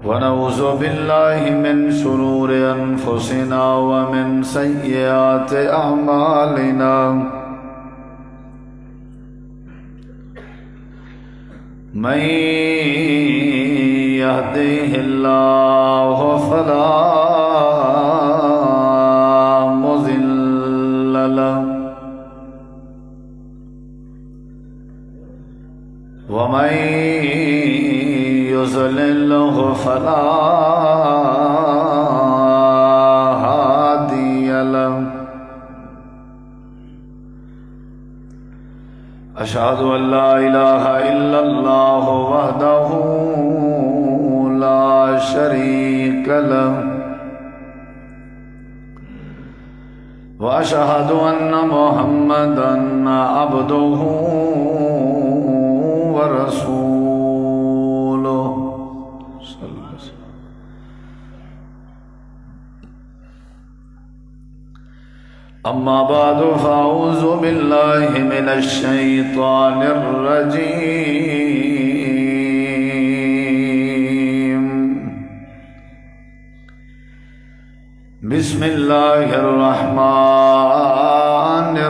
ونعوذ بالله من شرور أنفسنا ومن سيئات أعمالنا من يهده الله فلا مضل له ومن يضلل فلا هادي له أشهد أن لا إله إلا الله وحده لا شريك له وأشهد أن محمدا عبده ورسوله صلى الله عليه وسلم. أما بعد فأعوذ بالله من الشيطان الرجيم. بسم الله الرحمن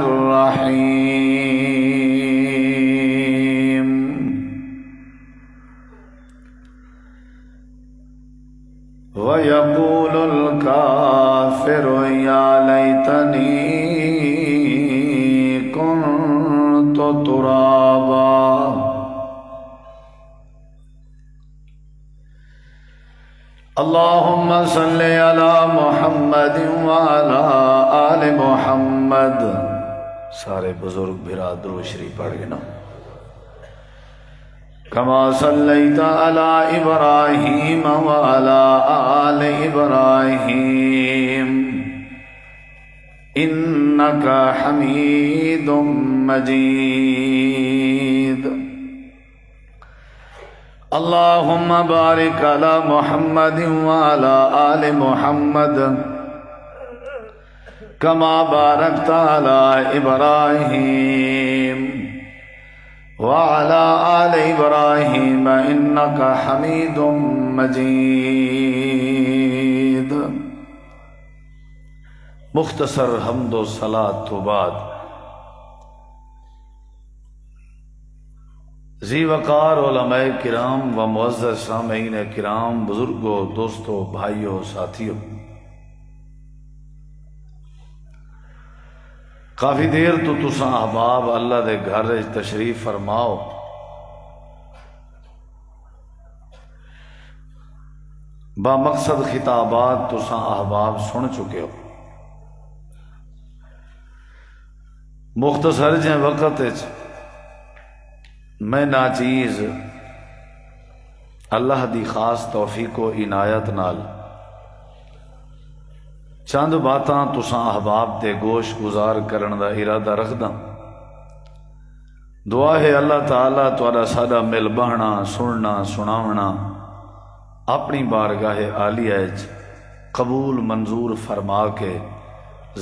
الرحيم. ويقول الكافر يا ليتني كنت ترابا. اللهم صل على محمد وعلى آل محمد. سارے بزرگ برادر شریف پڑھ گئے نا. كما صليت على إبراهيم وعلى آل إبراهيم إنك حميد مجيد. اللهم بارك على محمد وعلى آل محمد كما باركت على إبراهيم وعلى آل إبراهيم إنك حميد مجيد. مختصر حمد و صلاۃ تو بعد ذی وقار علماء کرام و معزز سامعین کرام، بزرگوں، دوستوں، بھائیوں، ساتھیوں، کافی دیر تو تساں احباب اللہ دے گھر تشریف فرماؤ. با مقصد خطابات تساں احباب سن چکے ہو. مختصر جے وقت میں ناچیز اللہ دی خاص توفیق و عنایت نال چند باتاں تساں احباب دے گوش گزار کرن دا ارادہ رکھدا. دعا ہے اللہ تعالیٰ تہاڈا ساڈا مل بہنا، سننا، سناونا اپنی بارگاہ عالیہ وچ قبول منظور فرما کے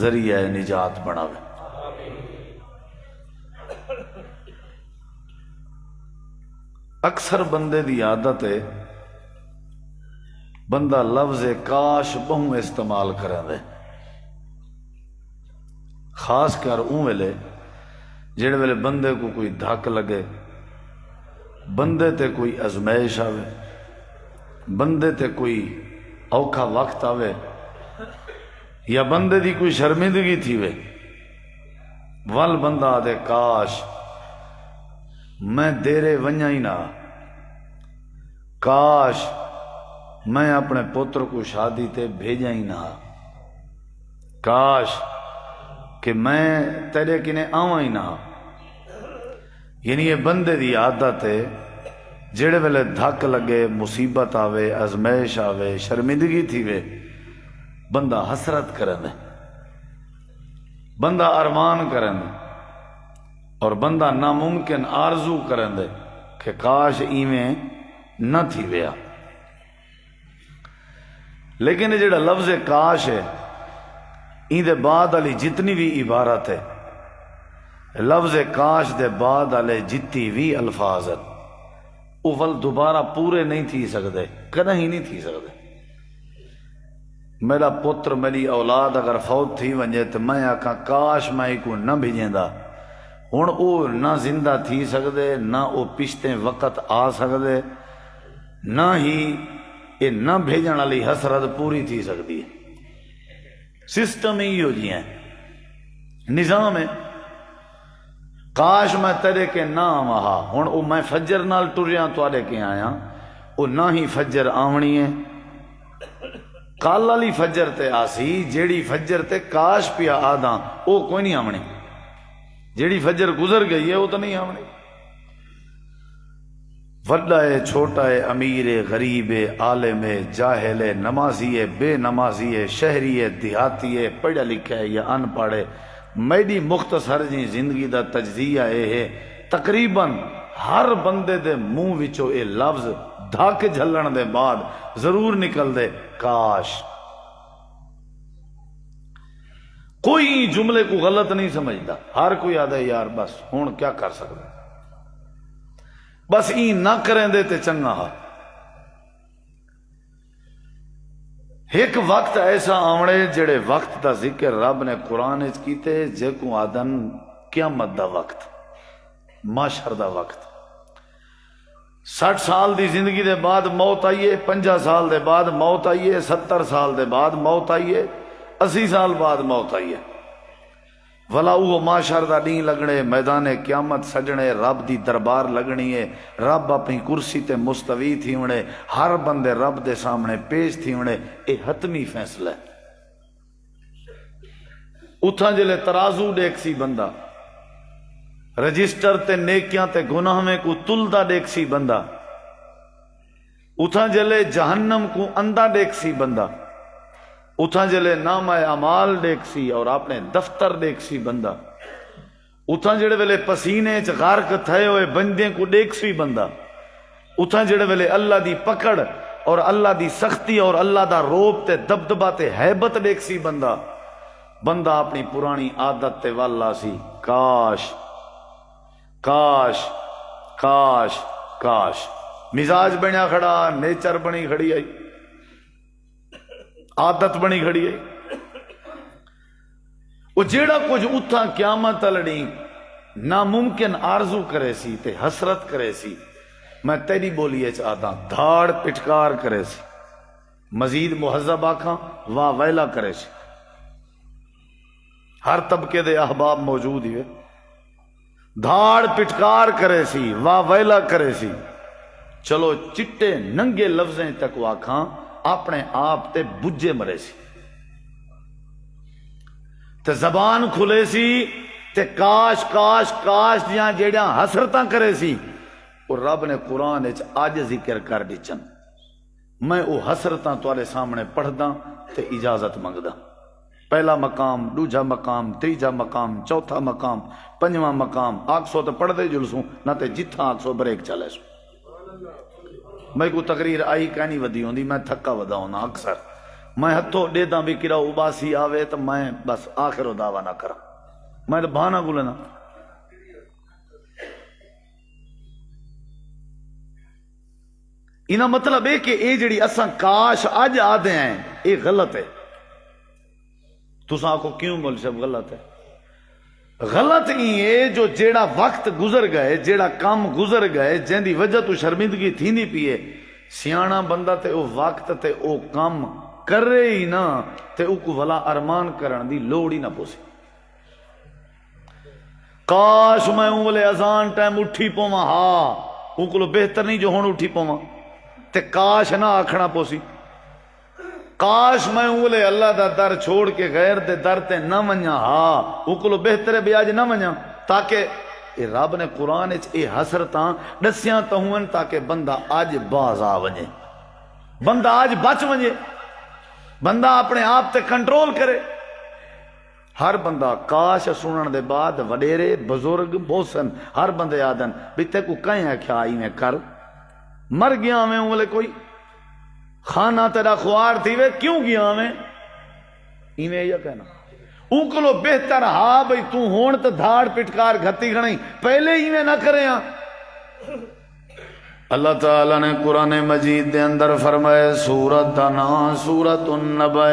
ذریعہ نجات بناوے. اکثر بندے دی عادت ہے بندہ لفظ کاش بہوں استعمال کریں دے، خاص کر اون ویلے جڑے ویلے بندے کو کوئی دھک لگے، بندے تے کوئی ازمائش آوے، بندے تے کوئی اوکھا وقت آوے، یا بندے دی کوئی شرمندگی تھی وے، ول بندہ دے کاش میں دیرے ونجا ہی نہ، کاش میں اپنے پتر کو شادی تے بھیجا ہی نہ، کاش کہ میں تیرے کنے آواں ہی نہ. یعنی یہ بندے دی عادت ہے جڑے ویلے دھک لگے، مصیبت آوے، ازمائش آوے، شرمندگی تھی وے، بندہ حسرت کرن، بندہ ارمان کرن، اور بندہ ناممکن آرزو کرن دے کہ کاش ایویں نہ تھی ویا. لیکن جڑا لفظ کاش ہے این دے بعد علی جتنی بھی عبارت ہے، لفظ کاش دے بعد علی جتی بھی الفاظ ہیں، وہ ول دوبارہ پورے نہیں تھی سکتے، کدیں ہی نہیں تھی سکتے۔ میرا پتر میری اولاد اگر فوت تھی ونجے تو میں آکھاں کاش میں کو نہ بھیجیندا، ہن او نہ زندہ تھی سکتے، نہ او پشتے وقت آ سکتے، نہ ہی یہ نہ بھیجن والی حسرت پوری تھی سکتی ہے۔ سسٹم ہی ہو جی ہے، نظام ہے۔ کاش میں تیرے کے نہ آواں، ہن او میں فجر نال ٹریاں تواڈے کے آیا، او نہ ہی فجر آونی ہے۔ کال والی فجر تے آسی، جیڑی فجر تے کاش پیا آدھا او کوئی نہیں آونی، جیڑی فجر گزر گئی ہے وہ تو نہیں آونی۔ وڈا ہے چھوٹا ہے، امیر ہے غریب ہے، عالم ہے جاہل ہے، نمازی ہے بے نمازی ہے، شہری ہے دیہاتی ہے، پڑھا لکھا ہے یا ان پڑھ ہے، میری مختصر جی زندگی دا تجزیہ اے ہے تقریباً ہر بندے دے منہ وچوں اے لفظ دھاک جھلن دے بعد ضرور نکل دے کاش۔ کوئی جملے کو غلط نہیں سمجھتا، ہر کوئی آدھا یار بس ہون کیا کر سکتا، بس این نہ کریں دے تے چنگا ہا۔ ایک وقت ایسا آونے جڑے وقت دا ذکر رب نے قرآن اچ کیتے جے کو آدن قیامت دا وقت، معاشر دا وقت۔ 60 سال دی زندگی دے بعد موت آئیے، 50 سال دے بعد موت آئیے، 70 سال دے بعد موت آئیے، 80 سال بعد موت آئیے۔ ولا وہ معاشر دا دین لگنے، میدان قیامت سجنے، رب دی دربار لگنی ہے، رب اپنی کرسی تے مستوی تھی ہونے، ہر بندے رب دے سامنے پیش تھی ہونے، اے حتمی فیصلہ ہے۔ اتھاں جلے ترازو دیکھ سی بندہ، رجسٹر تے نیکیاں تے گناہ میں کو تلدا دیکھ سی بندہ، اتھاں جلے جہنم کو اندھا دیکھ سی بندہ، اتھاں جلے نامہ اعمال دیکھ سی اور اپنے دفتر دیکھ سی بندہ، اتھاں جڑے ویلے پسینے چ غرق تھے ہوئے بندے کو دیکھ سی بندہ، اتھاں جڑے ویلے اللہ دی پکڑ اور اللہ دی سختی اور اللہ دا روب تے دبدبا تے ہیبت دیکھ سی بندہ، بندہ اپنی پرانی عادت تے والا سی کاش کاش کاش کاش، مزاج بنیا کھڑا، نیچر بنی کھڑی آئی، عادت بنی کھڑی ہے۔ وہ جیڑا کچھ اتھا قیامت لڑی ناممکن آرزو کرے سی تے حسرت کرے سی، میں تیری بولیے چاہتا دھاڑ پٹکار کرے سی، مزید مہذب آکھاں واہ ویلا کرے سی۔ ہر طبقے دے احباب موجود ہوئے، دھاڑ پٹکار کرے سی، واہ ویلا کرے سی۔ چلو چٹے ننگے لفظیں تک آکھاں اپنے آپ تے بجے مرے سی، تے زبان کھلے سی تے کاش کاش کاش دیاں جیڑیاں حسرتاں کرے سی، اور رب نے قرآن اچ آج ذکر کر دیچن۔ میں او حسرتاں تواڈے سامنے پڑھدا تے اجازت منگدا، پہلا مقام، دوجا مقام، تیجا مقام، چوتھا مقام، پنجواں مقام، آکسو تے پڑھ دے جلسوں نہ تے جتھاں آکسو بریک چلے سو۔ میں کو تقریر آئی کہنی ودی ہوندی، میں تھکا ودا ہونا اکثر، میں ہتھوں ڈیداں بھی کرا اباسی آوے تو میں بس آخر و دعویٰ نہ کرا، میں تو بہانہ کو لینا۔ انہاں مطلب ہے کہ اے جڑی اساں کاش اج آدھے ہیں اے غلط ہے۔ تساں کو کیوں مول صاحب غلط ہے؟ غلط ہی ہے جو جیڑا وقت گزر گئے، جیڑا کام گزر گئے، جن دی وجہ تو شرمندگی تھی نہیں پیے، سیاںا بندہ تے او وقت تے او کام کرے ہی نہ تے او کو ولا ارمان کرن دی لوڑ ہی نہ پوسی۔ کاش میں اولے اذان ٹائم اٹھی پواں، ہاں او کو بہتر نہیں جو ہن اٹھی پواں، تے کاش نہ آکھنا پوسی۔ کاش میں اولے اللہ دا در چھوڑ کے غیر دے در تے نہ ونجا، ہاں او کو بہتر ہے بھی اج نہ ونجا، تاکہ اے رب نے قرآن اچ اے حسرتاں دسیاں تو ہون تاکہ بندہ اج باز آ ونجے، بندہ اج بچ ونجے، بندہ اپنے آپ تے کنٹرول کرے۔ ہر بندہ کاش سنن دے بعد وڈیرے بزرگ بوسن ہر بندے آدن بھی تے کو کہیں آکھیا آئی میں کر، مر گیا میں اولے کوئی خانہ تیرا خوار تھی وے کیوں گیا میں ایویں یا کہنا اوکلو بہتر ہاں بھئی تو ہون تو دھاڑ پٹکار گھتی گھنی پہلے ایویں نہ کرے ہاں، اللہ تعالی نے قرآن مجید دے اندر فرمائے سورت دا نام سورت النبع،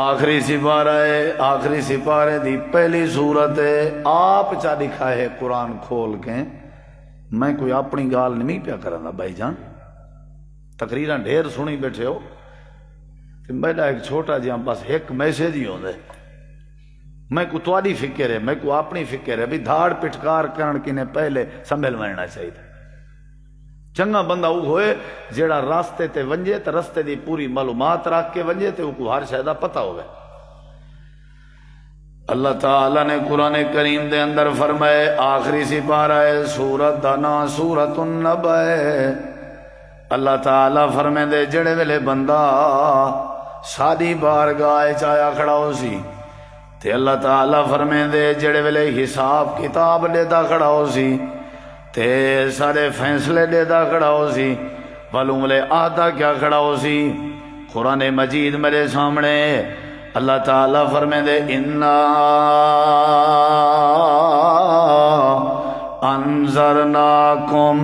آخری سپارہ ہے، آخری سپارے دی پہلی سورت ہے۔ آپ چا دکھا ہے قرآن کھول کے، میں کوئی اپنی گال نہیں پیا کرنا بھائی جان، تقریراں ڈھیر سنی بیٹھے ہو، میرا ایک چھوٹا جہاں بس ایک میسج ہی ہوندے، میں کو تواڈی فکر ہے، میں کو اپنی فکر ہے بھی دھاڑ پٹکار کرن کنے پہلے سنبھل وینا چاہیے۔ چنگا بندہ وہ ہوئے جیڑا راستے تے ونجے تے راستے دی پوری معلومات رکھ کے ونجے تے کو ہر شے دا پتہ ہوئے۔ اللہ تعالی نے قرآن کریم دے اندر فرمائے آخری سپارہ ہے سورت دا نام سورت النبع، اللہ تعالی فرمے دے جڑے ویلے بندہ سادی بارگاہ چایا کھڑا ہو سی تے اللہ تعالی فرمے دے جڑے ویلے حساب کتاب لیتا کھڑا ہو سی تے سارے فیصلے لیتا کھڑا ہو سی، معلوم لے آتا کیا کھڑا ہو سی؟ قرآن مجید میرے سامنے اللہ تعالی فرمے دے انا انذرناکم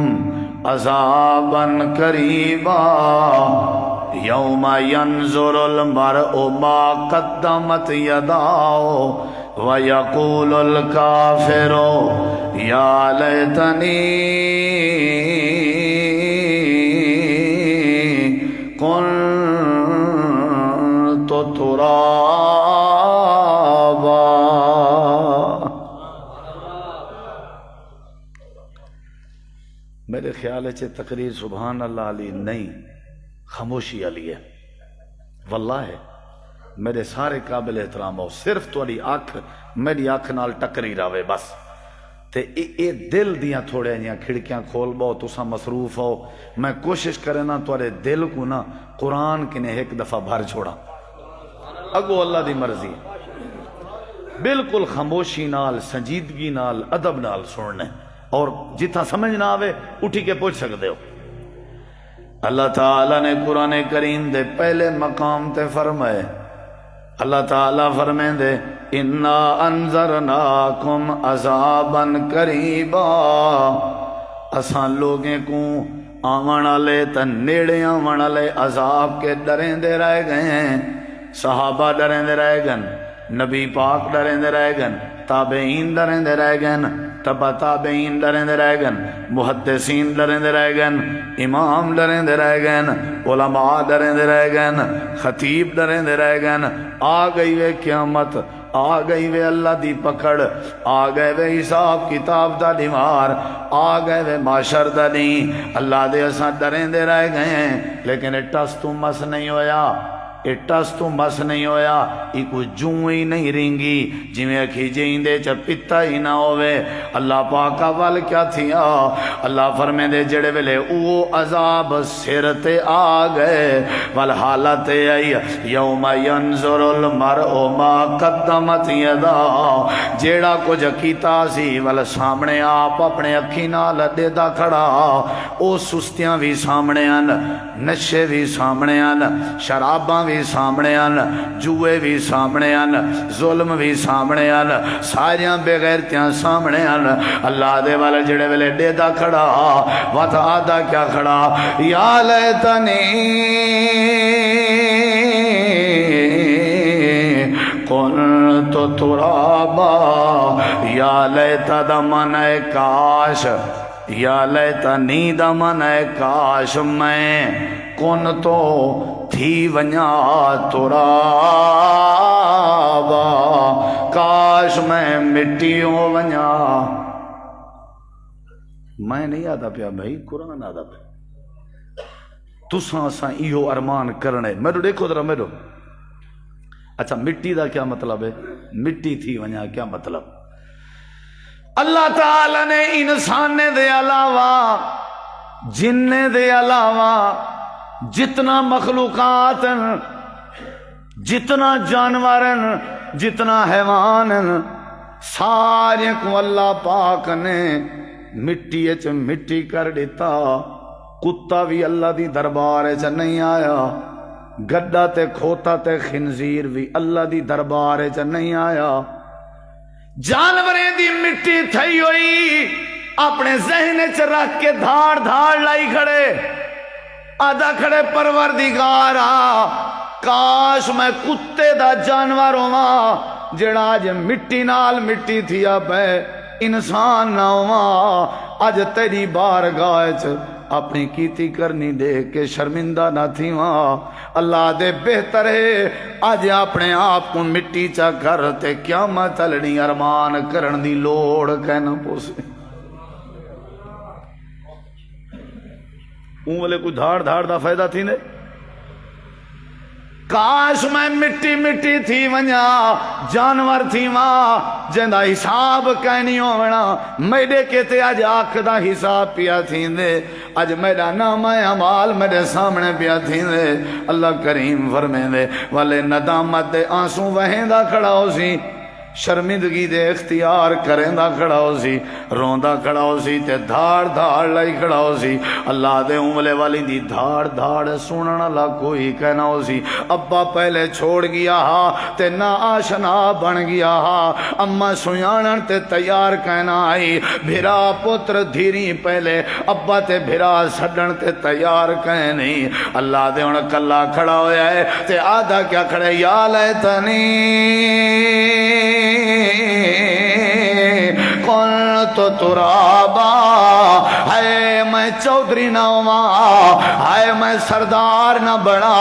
عذابا قریبا یوم ینظر المرء ما قدمت یداہ وَيَقُولُ الْكَافِرُ يَا لَيْتَنِي كُنتُ تُرَابًا۔ میرے خیال ہے تقریر سبحان اللہ علی نہیں، خاموشی علی ہے، واللہ ہے میرے سارے قابل احترام ہو، صرف تھوڑی آنکھ میری آنکھ نال ٹکری راوے بس تے اے دل دیاں تھوڑے جیاں کھڑکیاں کھول باؤ، تساں مصروف ہو، میں کوشش کرے نا تھوڑے دل کو نا قرآن کنے ایک دفعہ بھر چھوڑا، اگو اللہ دی مرضی، بالکل خاموشی نال سنجیدگی نال ادب نال سننے، اور جتھا سمجھ نہ آوے اٹھی کے پوچھ سکتے ہو۔ اللہ تعالیٰ نے قرآن کریم دے پہلے مقام تے فرمائے، اللہ تعالیٰ فرمائے دے انا انذرناکم عذابا قریبا، اساں لوگیں کو آون والے تے نیڑے آون والے عذاب کے ڈریں دے رہ گئے ہیں، صحابہ ڈریں دے رہ گئے، نبی پاک ڈریں دے رہ گئے، تابعین ڈریں دے رہ گئے، تبا تابعین ڈریں دے رہ گئے، محدثین ڈریں دے رہ گئے، امام ڈریں دے رہ گئے، علماء ڈریں دے رہ گئے، خطیب ڈریں دے رہ گئے، آ گئی وے قیامت، آ گئی وے اللہ دی پکڑ، آ گئے وے حساب کتاب دا دیوار، آ گئے وے معاشر دا نہیں، اللہ دے اساں ڈریں دے رہ گئے، لیکن ٹس تو مس نہیں ہویا، ٹس تو مس نہیں ہویا، یہ کوئی جوں ہی نہیں رینگی جی میں اکھی جیندے چا پتا ہی نہ ہوئے۔ اللہ پاکا وال کیا تھیا، اللہ فرمے دے جڑے ویلے او عذاب سر تے آ گئے، والحالت آئی یوم ینظر المرء ما قدمت یدا، جیڑا کچھ کیتا سی وال سامنے آپ اپنے اکھی نال دیدا کھڑا، او سستیاں بھی سامنے آن، نشے بھی سامنے آن، شراباں بھی سامنے آن، جوئے بھی سامنے آن، ظلم بھی سامنے آن، ساریاں بغیرتیاں سامنے آن۔ اللہ دے والے جڑے ویلے ڈیدا کھڑا وات آدھا کیا کھڑا، یا لیتنی کنت ترابا، یا لیتا دا من اے کاش، یا لیتنی دا من اے کاش میں کن تو تھی ونیا ترابا، کاش میں مٹی ہو ونیا۔ میں نہیں آدھا پیا بھائی، قرآن آدھا پیا، تساں اساں ایہو ارمان کرنے، میرو دیکھو ذرا میرو، اچھا مٹی دا کیا مطلب ہے؟ مٹی تھی ونیا کیا مطلب؟ اللہ تعالی نے انسان دے علاوہ جن دے علاوہ جتنا مخلوقات جتنا جانور جتنا حیوان سارے کو اللہ پاک نے مٹی چ مٹی کر دیتا، کتا بھی اللہ دی دربار چ نہیں آیا، گڈا تے کھوتا تے خنزیر بھی اللہ دی دربار چ نہیں آیا، جانوریں دی مٹی تھئی ہوئی اپنے ذہن چ رکھ کے دھاڑ دھاڑ لائی کھڑے آدھا کھڑے پروردگارا کاش میں کتے دا جانور ہواں جڑا اج مٹی نال مٹی تھیا پے انسان نہ ہواں اج تیری بارگاہ چ اپنی کیتی کرنی دیکھ کے شرمندہ نہ تھی وہاں اللہ دے بہتر ہے آج اپنے آپ کو مٹی چا کرتے قیامت چلنی ارمان کرن دی لوڑ کہنا پوسے اون والے کوئی دھاڑ دھاڑ دا فائدہ تھی نے کاش میں مٹی مٹی تھی ونیا جانور تھی ماں جندہ حساب کہنی ہونا میرے کہتے آج آنکھ دا حساب پیا تھی دے آج میرا نام اعمال میرے سامنے پیا تھی دے اللہ کریم فرمے دے والے ندامت دے آنسوں وہیں دا کھڑا ہو سی شرمندگی دے اختیار کریں دا کھڑا ہو سی روندہ کھڑا ہو سی تے دھاڑ دھاڑ لائی کھڑا ہو سی اللہ دے عملے والی دی دھاڑ دھاڑ سننا لا کوئی کہنا ہو سی ابا پہلے چھوڑ گیا ہا تے نا آشنا بن گیا ہا اما سیانن تے تیار کہنا آئی بھرا پتر دھیری پہلے ابا تے بھرا سڈن تے تیار کہنی اللہ دے ان کلا کھڑا ہویا ہے تے آدھا کیا کھڑے یا لیتنی تو ترابا ہائے میں چودھری نہ ہوا ہائے میں سردار نہ بڑا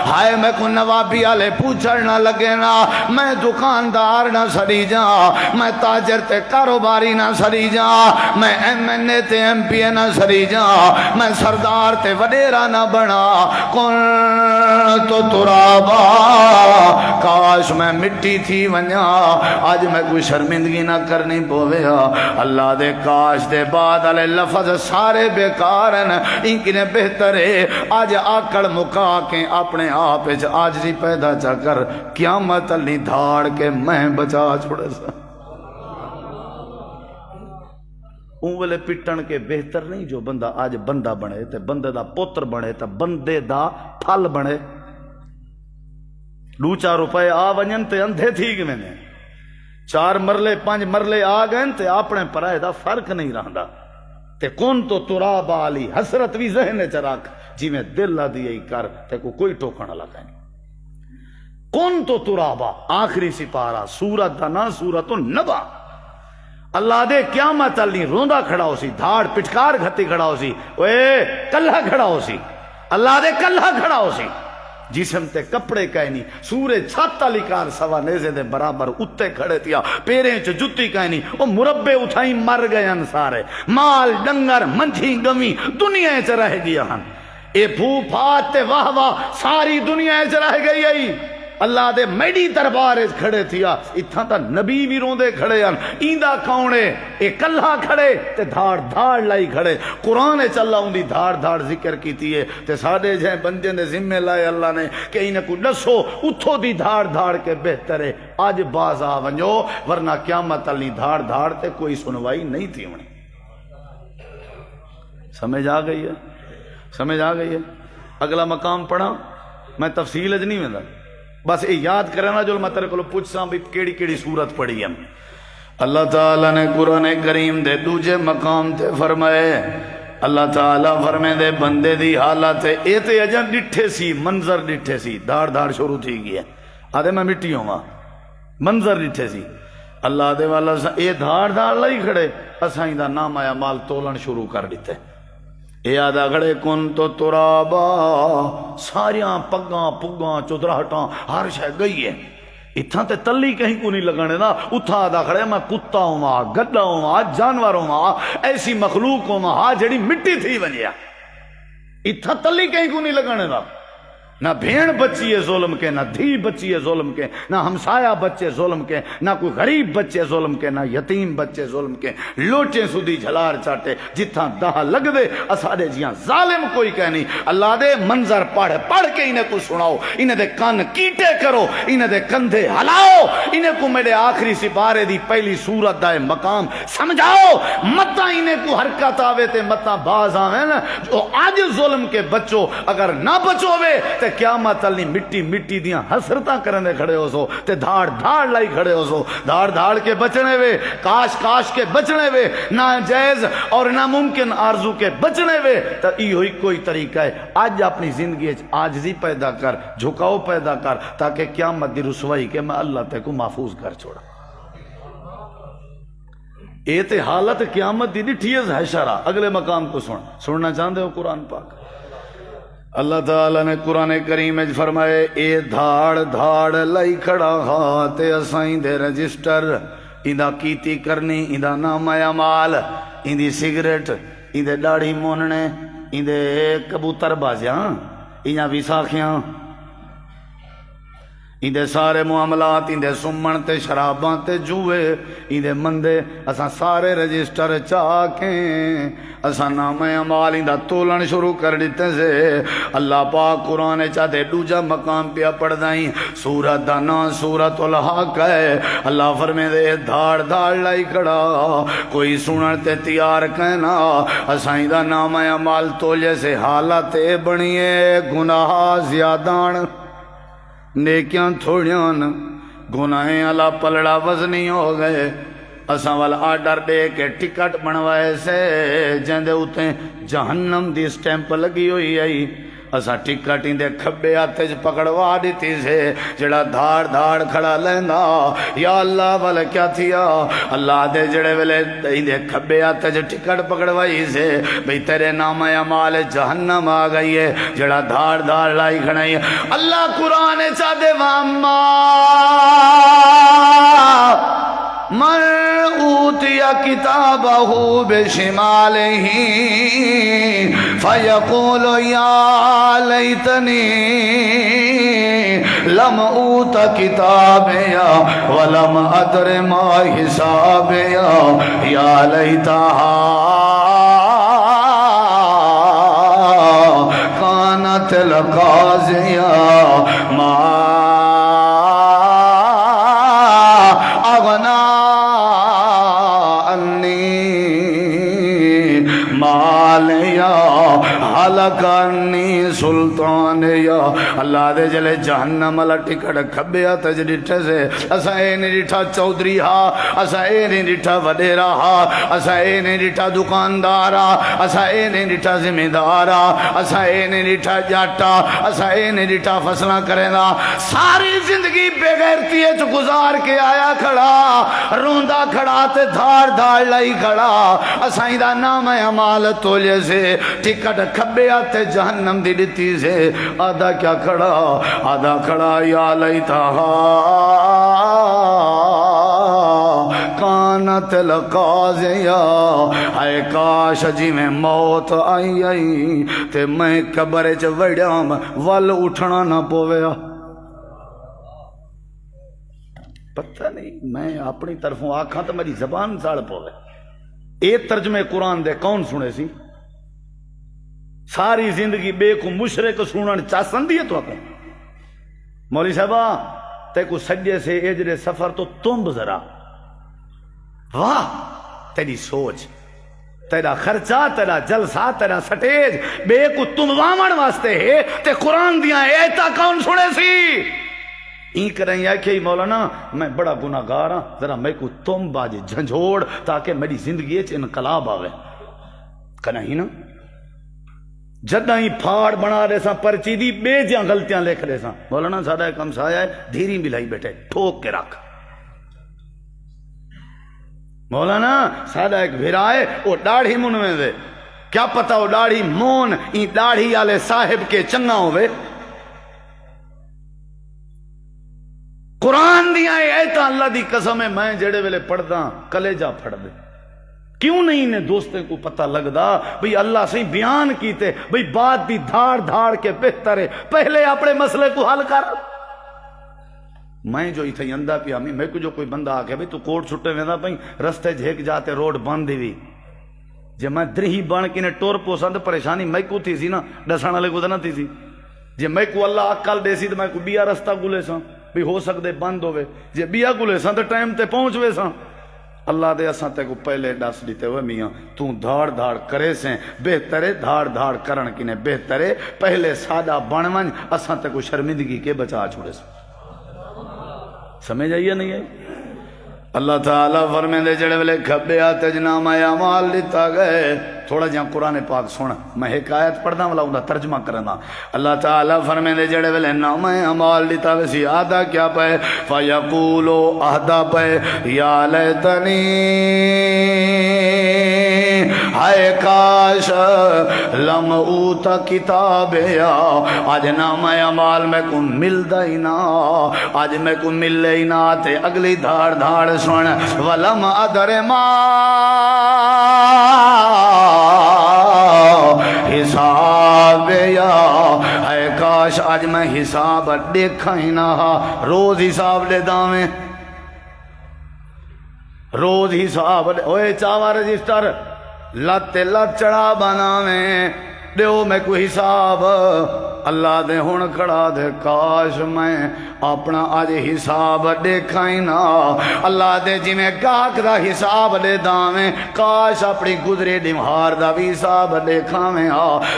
ہائے میں کو نوابی والے پوچھڑ نہ لگے نا میں دکاندار نہ سری جا میں تاجر تے کاروباری نہ سری جا میں ایم این اے تے ایم پی اے نہ سری جا میں سردار تے وڈیرا نہ بنا کون تو ترابا کاش میں مٹی تھی ونیا آج میں کوئی شرمندگی نہ کرنی پویا اللہ دے کاش دے بعد علی لفظ سارے بیکار ہیں ان کی نے بہتر ہے آج آکڑ مکا کے اپنے آپ آج جی پیدا چا کر قیامت علی دھاڑ کے میں بچا چھوڑے سا اونولے پٹن کے بہتر نہیں جو بندہ آج بندہ بنے تے بندے دا پوتر بنے تے بندے دا پھل بنے دو چار روپے آ ونجن تے اندھے تھی کہ میں نے 4 مرلے 5 مرلے آ گئے تے اپنے پرائے دا فرق نہیں رہندا تے کون تو تراب علی حسرت بھی ذہن چراک جی میں دل لا دیئی کر تے کوئی ٹوکن والا کہیں کون تو ترابا آخری سپارہ سورت دا نا سورت النبا اللہ دے قیامت علی روندا کھڑا ہو سی دھاڑ پٹکار گھتی کھڑا ہو سی اوے کلہ کھڑا ہو سی اللہ دے کلہ کھڑا ہو سی جسم تے کپڑے کہنی سورے چھاتا لکار سوا نیزے دے برابر اتے کھڑے تیا پیریں چ جتی کہنی او مربے اٹھائی مر گئے ان سارے مال ڈنگر منجھی گمی دنیا چ رہ گیا ہن اے بھو پھات تے واہ واہ ساری دنیا چ رہ گئی آئی اللہ دے میڈی دربار کھڑے تھیا اتھا تا نبی بھی روندے کھڑے ہیں ایندہ کھونے اے کلہ کھڑے تے دھاڑ دھاڑ لائی کھڑے قرآن چلا ہوں دی دھاڑ دھاڑ ذکر کی تھی تے ساڑھے جائیں بندے نے ذمہ لائے اللہ نے کہ انہیں کو نسو اتھو دی دھاڑ دھاڑ کے بہتر ہے آج باز آ ونجو ورنہ قیامت علی دھاڑ دھاڑ تے کوئی سنوائی نہیں تھی انہیں سمجھ آ گئی ہے سمجھ آ گئی ہے اگلا مقام پڑھا میں تفصیل اج نہیں میں بس یہ یاد کرنا جو میں تیرے کو پوچھ سا بھی کیڑی کیڑی صورت پڑھی ہے اللہ تعالیٰ نے قرآن کریم دے دوجے مقام تے فرمائے اللہ تعالیٰ فرمے دے بندے دی حالت ہے اے تے اجن ڈٹھے سی منظر ڈٹھے سی دھاڑ دھاڑ شروع تھی گئی ہے آدھے میں مٹی ہوں گا منظر ڈٹھے سی اللہ دے والا اے دھاڑ دھاڑ لائی کھڑے اسائیں دا نام آیا مال تولن شروع کر دیتے اے آدھا کھڑے کن تو ترابا ساریاں پگاں پگاں چودراہٹاں ہر شے گئی ہے اتھا تے تلی کہیں کو نہیں لگانے نا اتھا آدھا کھڑے میں کتا ہوں ماں گدہ ہوں ماں جانور ہوں ماں ایسی مخلوق ہوں ماں جڑی مٹی تھی ونیا اتھا تلی کہیں کو نہیں لگانے نا نہ بھیڑ بچی ہے ظلم کے نہ دھی بچی ہے ظلم کے نہ ہمسایہ بچے ظلم کے نہ کوئی غریب بچے ظلم کے نہ یتیم بچے ظلم کے لوٹے سودی جھلار چاٹے جتھا دہا لگ دے اساڑے جیاں ظالم کوئی کہنی اللہ دے منظر پڑھ کے انہیں کو سناؤ انہیں دے کان کیٹے کرو انہیں دے کندھے ہلاؤ انہیں کو میرے آخری سپارے دی پہلی سورت دائے مقام سمجھاؤ متا انہیں کو حرکت آوے تے متا باز آوے نا جو آج ظلم کے بچو اگر نہ بچو وے تے قیامت تلی مٹی مٹی دیاں حسرتاں کرنے کھڑے ہو سو تے دھاڑ دھاڑ لائی کھڑے ہو سو، دھاڑ دھاڑ کے بچنے وے، کاش کاش کے بچنے وے، ناجائز اور ناممکن آرزو کے بچنے وے۔ تو یہ کوئی طریقہ ہے، آج اپنی زندگی عاجزی پیدا کر، جھکاؤ پیدا کر، تاکہ قیامت دی رسوائی کے میں اللہ تے کو محفوظ کر چھوڑا۔ اے تے حالت قیامت دی ڈٹھی ہے حشرہ۔ اگلے مقام کو سننا چاہتے ہو قرآن پاک؟ اللہ تعالیٰ نے قرآن کریم میں فرمائے اے دھاڑ دھاڑ لائی کھڑا ہاں تے اسائیں دے رجسٹر، ایندہ کیتی کرنی، ایندہ نام اعمال، ایندی سگریٹ، ایندے داڑھی موننے، ایندے کبوتر بازیاں، ایندہ ویساکھیاں، ایندے سارے معاملات، ایندے سمن تے شراباں تے جوئے، ایندے مندے اساں سارے رجسٹر چاکیں، اساں نام اعمال ایندہ تولن شروع کر دیتے سے۔ اللہ پاک قرآن چاہتے دوجا مقام پہ پڑھ دائیں، سورت دا نام سورت الحق ہے۔ اللہ فرمے دے دھاڑ دھاڑ لائی کھڑا، کوئی سنن تے تیار کہنا، اساں ایندہ نام اعمال تولے سے حالت بنیے، گناہ زیادان نیکیاں تھوڑیاں، گناہیں اللہ پلڑا وزنی ہو گئے۔ اساں والا آرڈر دے کے ٹکٹ بنوائے سے جندے اتے جہنم دی سٹیمپ لگی ہوئی آئی، اساں ٹکٹ اندے کھبے ہاتھ پکڑوا دیتی سے، جڑا دھاڑ دھاڑ کھڑا لینا، یا اللہ والا کیا تھیا، اللہ دے جڑے ویلے اندے کھبے ہاتھ ٹکٹ پکڑوائی سے بھئی تیرے نام اعمال جہنم آ گئی ہے، جڑا دھاڑ دھاڑ لائی کھڑائی ہے۔ اللہ قرآن چاہتے واما من اوتی کتابہ بشمالہ فیقول یا لیتنی لم اوت کتابیا ولم ادر ما حسابیا یا لیتہا کانت القاضیہ ما اغنا مالیا حلقانی سلطانیا۔ اللہ دے جلے جہنم اللہ ٹکڑ کھبیا تج ڈٹھے سے، اسا اے نہیں ڈٹھا چودری ہا، اسا اے نہیں ڈٹھا وڈیرا ہا، اسا اے نہیں ڈٹھا دکاندارا، اسا اے نہیں ڈٹھا ذمہ دارا، اسا اے نہیں ڈٹھا جاٹا، اسا اے نہیں ڈٹھا فصلہ کرنا۔ ساری زندگی بے غیرتی چ گزار کے آیا کھڑا، روندا کھڑا تے دھاڑ دھاڑ لائی کھڑا، اسائیں دا نام اعمال تولے سے ٹکٹ کھبے آتے جہنم دی ڈتی سے، آدھا کیا کھڑا، آدھا کھڑا یا لیتہا کانت القاضیہ، اے کاش جی میں موت آئی آئی تے میں قبر چ وڑیام ول اٹھنا نہ پویا۔ پتہ نہیں میں اپنی طرفوں آکھاں تو میری زبان ساڑ پوے۔ اے ترجمے قرآن دے کون سنے سی؟ ساری زندگی بے کو مشرک سنن چاسندی ہے تو اپنے مولوی صاحبہ تے کو سجے سے اجرے سفر تو تم ذرا، واہ تیری سوچ، تیرا خرچہ، تیرا جلسہ، تیرا سٹیج بے کو تم وامن واسطے ہے تے قرآن دیاں ایتا کون سنے سی؟ این کریں یا کہ مولانا میں بڑا گناہگار ہاں، ذرا میں کو تم باجی جھنجھوڑ تاکہ میری زندگی چ انقلاب آوے، کہنا ہی نا جدہ ہی پھاڑ بنا رہے ساں پرچی دی بے جہاں غلطیاں لکھ رہے ساں، مولانا سادہ ایک ہمسایہ ہے دھیری بھی لائی بیٹھے ٹھوک کے رکھ، مولانا سادہ ایک بھیرائے وہ داڑھی منوے دے، کیا پتا وہ داڑھی مون این داڑھی آلے صاحب کے چنگا ہوئے۔ قرآن دیا ایتا اللہ دی قسم ہے میں جڑے ویلے پڑھدا کلیجہ پھڑ دے، کیوں نہیں نے دوستے کو پتہ لگدا بھئی اللہ سے بیان کیتے بھئی بات بھی دھاڑ دھاڑ کے بہتر ہے، پہلے اپنے مسئلے کو حل کر۔ میں جو ہی اندہ پیا میں کو جو کوئی بندہ آکے بھئی تو کوٹ چھٹے ویندہ پئی رستے جھیک جاتے روڈ بند دی جے میں درہی بان کی نے ٹور پوساں تو پریشانی میں کو تھی سی نا ڈسان والے کو نہ تھی سی، جے میں کو اللہ عقل دے سی تو میں کو بیا رستہ گلے ساں بھی ہو سکتے بند ہوئے، جے بیا گلے ساں تو ٹائم تے پہنچ وے ساں، اللہ دے اساں تے کو پہلے دس دیتے ہوئے میاں تو دھاڑ دھاڑ کرے سے بہترے دھاڑ دھاڑ کرن کنے بہترے پہلے سادہ بن ون اساں تے کو شرمندگی کے بچا چھوڑے سے سمجھ آئیے نہیں ہے اللہ تعالیٰ فرمے دے جڑے ویلے کھبے آتے جنام اعمال لیتا گئے تھوڑا جہاں قرآن پاک سونا میں حکایت پڑھنا والا ہوں ترجمہ کرنا اللہ تعالیٰ فرمے دے جڑے ویلے نام اعمال لیتا ویسی آدھا کیا پہ فیقولو آدھا پہ یا لیتنی ہائے کاش لم اوتا کتابیا آج نام اعمال میں کو مل دائی نا آج میں کو مل لئی نا تے اگلی دھاڑ دھاڑ سن ولم ادر ما حساب یا اے کاش آج میں حساب دیکھا ہی نہ روز حساب لے داویں روز حساب اوے چاوا رجسٹر لت لت چڑھا بناویں دیو میں کوئی حساب اللہ دے ہون کھڑا دے کاش میں اپنا آج حساب دیکھا ہی نا اللہ دے جی میں گاہک دا حساب دے داویں کاش اپنی گزرے دمہار دا بھی حساب دیکھا میں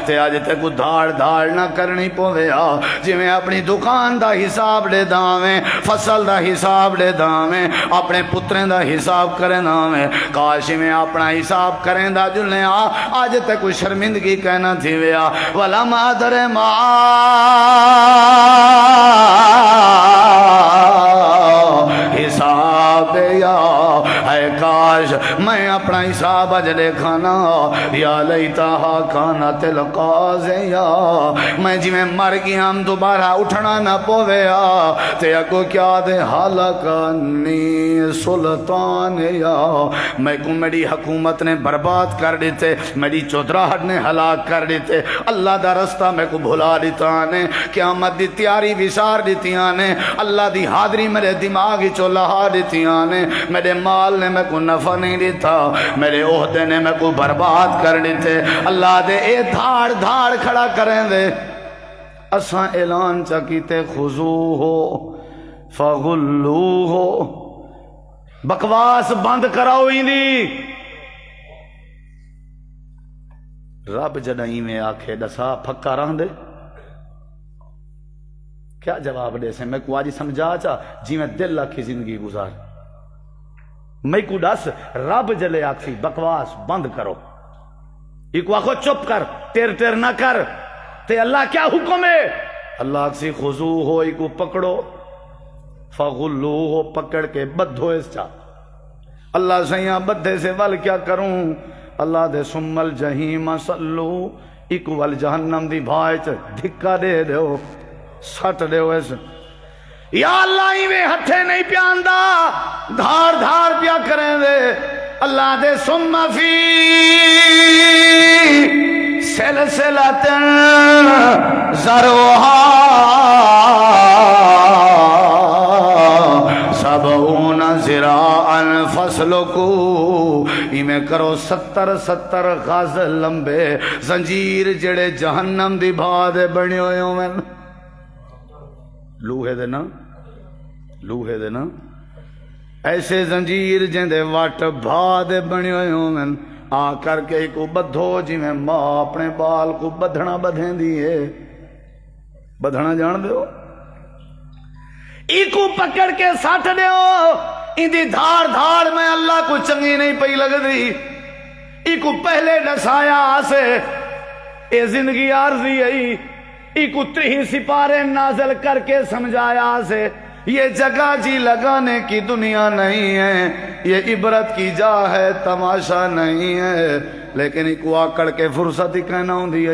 تے آج تے کو دھاڑ دھاڑ نہ کرنی پوے جی میں اپنی دکان دا حساب دے داویں فصل دا حساب دے داویں اپنے پتریں دا حساب کریں داویں کاش میں اپنا حساب کریں دا جلنے آج تے کو شرمندگی کہنا تھی ویا وَلَا مَا دَرَ مَا حساب یا اے کاش میں اپنا حساب اج دیکھانا یا لیتا کانت القاضیا میں جی میں مر گیا ہم دوبارہ اٹھنا نہ پویا تے اگو کیا دے حلقانی سلطان یا میں کو میری حکومت نے برباد کر دیتے میری چودراہٹ نے ہلاک کر دیتے اللہ دا رستہ میں کو بھلا دیتا نے قیامت دی تیاری وسار دیتیاں نے اللہ دی حاضری میرے دماغی چو لہا دیتیاں نے میرے مال نے میں کو نفع نہیں دیتا میرے عہدے نے میں کو برباد کر دیتے اللہ دے اے دھاڑ دھاڑ کھڑا کریں دے اساں اعلان چکیتے خضو ہو فغلو ہو بکواس بند کراؤ ہی دی رب جدائیں میں آکھے دسا پھکا رہن دے کیا جواب دے سے میں کو آجی سمجھا چا جی میں دل کی زندگی گزار میں کو دس رب جلے آکھی بکواس بند کرو ایک آخو چپ کر تیر تیر نہ کر تے اللہ کیا حکم ہے اللہ آکھی خضو ہو ایک پکڑو فغلو ہو پکڑ کے بدھو اس چا اللہ سیاں بدھے سے ول کیا کروں اللہ دے سمل جہیم صلو ایک ول جہنم دی بھائچ دھکا دے دیو سٹ دیو اس یا اللہ ہی میں ہتھے نہیں پیاندہ دھار دھار پیا کریں دے اللہ دے سم فی سلسلۃ ذرعہا سبعون ذراعا فاسلکو میں کرو 70 غز لمبے زنجیر جڑے جہنم دی بھاد بنے ہوئے ہوں میں لوہے دے نا ایسے زنجیر جندے واٹ بھاد بنے ہوئے ہوں میں آ کر کے کو بدھو جی میں ماں اپنے بال کو بدھنا بدھیں دیئے بدھنا جان دیو ایکو پکڑ کے ساتھ دیو اندھی دھاڑ دھاڑ میں اللہ کو چنگی نہیں پئی لگ دی ایکو پہلے ڈسایا آسے اے زندگی عارضی ہے ایکو 3 سپارے نازل کر کے سمجھایا آسے یہ جگہ جی لگانے کی دنیا نہیں ہے یہ عبرت کی جا ہے تماشا نہیں ہے لیکن ایکو آکڑ کے فرصت ہی کہنا ہوں دی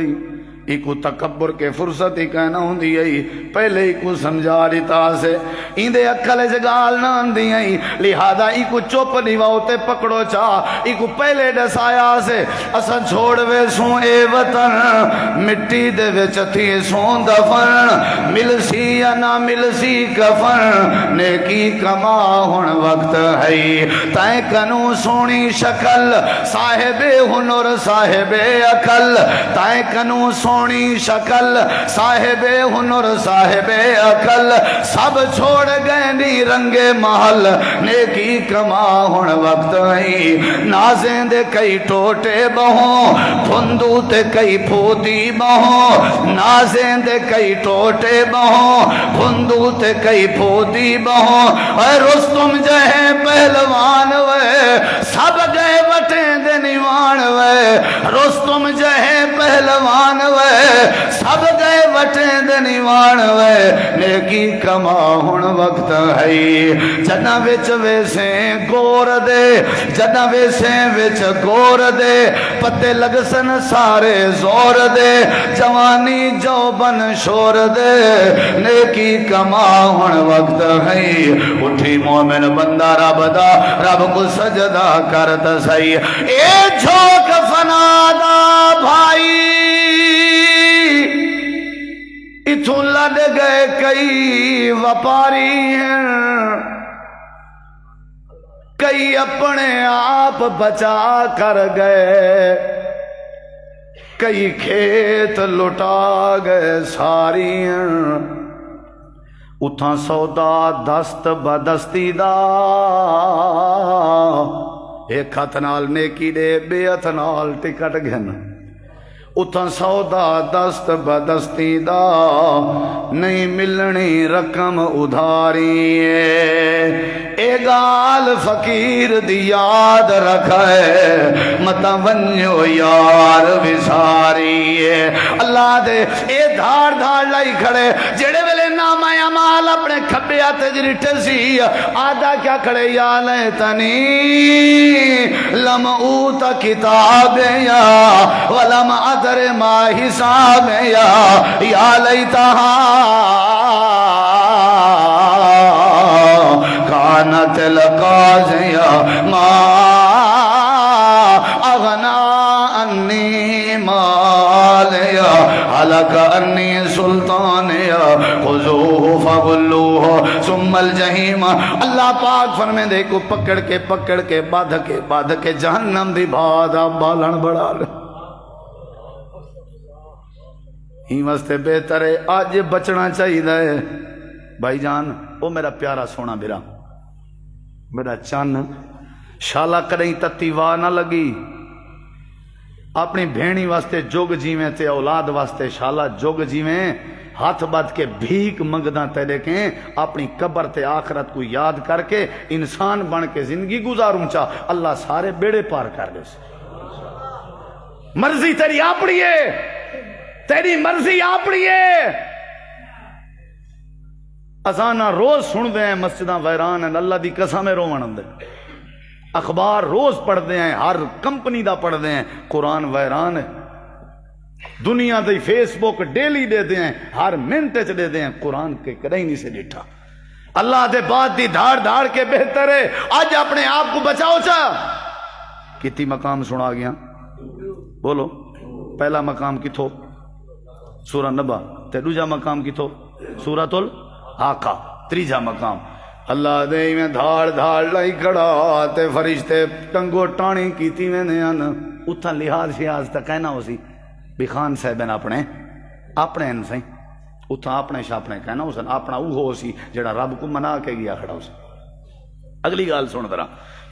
ایکو تکبر کے فرصت ہی کہنا ہوں دی پہلے ایکو سمجھا دیتا سے اندے اکھل جگال نہ اندی لہذا ایکو چوپ نیواؤتے پکڑو چاہ ایکو پہلے ڈسایا سے اسا چھوڑ وے سوں اے وطن مٹی دے وچ تھی سوں دفن مل سی یا نہ مل سی کفن نیکی کما ہن وقت ہے تائیں کنو سونی شکل صاحب ہنر صاحب عقل تائیں کنو سونی سونی شکل صاحب ہنر صاحب عقل سب چھوڑ گئے نی رنگے محل نیکی کما ہن وقت ہے نازیں دے کئی ٹوٹے بہوں پھندو تے کئی پھوتی بہوں نازیں دے کئی ٹوٹے بہوں پھندو تے کئی پھوتی بہوں اے رستم جہے پہلوان وے سب گئے وٹیں دے نیوان وے رستم جہے پہلوان وے سب گئے وٹیں دے نیوان وے نیکی کما ہن وقت ہے جنا وچ ویسے گور دے جنا ویسے وچ گور دے پتے لگ سن سارے زور دے جوانی جوبن شور دے نیکی کما ہن وقت ہے اٹھی مومن بندہ رب دا رب کو سجدہ کرت سہی اے جھوک فنا دا بھائی اتھوں لڑ گئے کئی وپاری ہیں کئی اپنے آپ بچا کر گئے کئی کھیت لٹا گئے ساری ہیں اتھاں سودا دست بدستی دا ایک ہتھ نال نیکی دے بے ہتھ نال ٹکٹ گھن اتھاں سودا دست بدستی دا نہیں ملنی رقم ادھاری اے گال فقیر دی یاد رکھے متا ونیو یار وساری اللہ دے اے دھاڑ دھاڑ لائی کھڑے جڑے ویلے نام اعمال اپنے کھبے ہاتھ جریٹے سی آدھا کیا کھڑے یا لیتنی لم اوت کتاب یا ولم ادر ما حساب یا لیتہا کانت لقاضیا ما اغنا انی مالیا حلق انی سلطانیا خذوہ فغلوہ ثم الجحیم اللہ پاک فرمے دے کو پکڑ کے بادھ کے جہنم دی بھادا بالن بڑھا لے ہی واسطے بہتر ہے آج بچنا چاہیے ہے بھائی جان او میرا پیارا سونا میرا چن شالا کریں تتی واہ نہ لگی اپنی بھینی واسطے جوگ جیویں تے اولاد واسطے شالا جوگ جیویں ہاتھ بات کے بھیک منگداں تے دیکھیں اپنی قبر تے آخرت کو یاد کر کے انسان بن کے زندگی گزاروں چا اللہ سارے بیڑے پار کر دے مرضی تیری اپنی ہے تیری مرضی اپنی ہے اسانا روز سن دے ہیں مسجداں ویران ہیں اللہ دی قسم روون دے اخبار روز پڑھ دے ہیں ہر کمپنی دا پڑھ دے ہیں قرآن ویران ہے دنیا دی فیس بک ڈیلی دے دے ہیں ہر منٹ چ دے دے ہیں قرآن کے کدیں نہیں سے ڈٹھا اللہ دے بعد دی دھاڑ دھاڑ کے بہتر ہے آج اپنے آپ کو بچاؤ چا کتنی مقام سنا گیا بولو پہلا مقام کتھو سورہ نبا تے دوجا مقام کتھو سورۃ الحاقہ تریجا مقام اللہ دے میں دھاڑ دھاڑ لائی کھڑا تے فرشتے ٹنگو ٹانی کیتی میں نے آنا اتھا لحاظ شیاز تا کہنا ہو سی بھی خان صاحبین اپنے ان سے اتھا اپنے شاپنے کہنا ہو سن اپنا اوہ ہو سی جڑا رب کو منا کے گیا کھڑا ہو سی اگلی گال سن درہ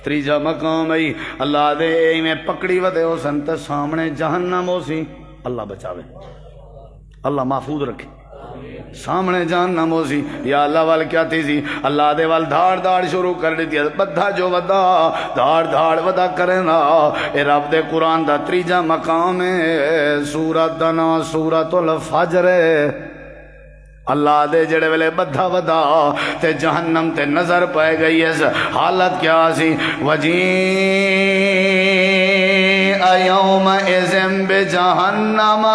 تریجا مقام ہے اللہ دے میں پکڑی ودے ہو سن تے سامنے جہنم ہو سی اللہ بچاوے اللہ محفوظ رکھے سامنے جہنم ہو سی یا اللہ وال کیا تھی سی اللہ دے وال دھاڑ دھاڑ شروع کر دیتی ہے بدھا جو ودا دھاڑ دھاڑ ودا کرنا اے رب دے قرآن دا تریجا مقام ہے سورۃ دنا سورۃ الفجر اللہ دے جڑے ویلے بدھا ودا تے جہنم تے نظر پائے گئی ہے حالت کیا سی یوم اذن بجہنم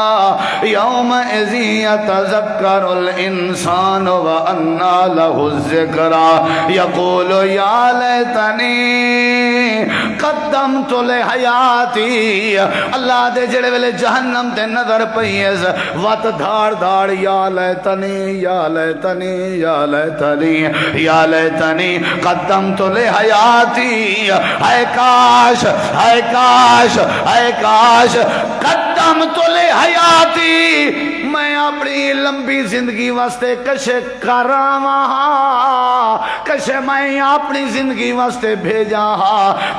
یوم اذن یتذکر الانسان وانى له الذکرى یقول یا لیتنی قدمت لحیاتی اللہ دے جڑے ویلے جہنم تے نظر پئی ہے وت دھاڑ دھاڑ یا لیتنی یا لیتنی یا لیتنی یا لیتنی قدمت لحیاتی اے کاش اے کاش اے کاش قدمت لحیاتی میں اپنی لمبی زندگی واسطے کشے کراواں کشے میں اپنی زندگی واسطے بھیجا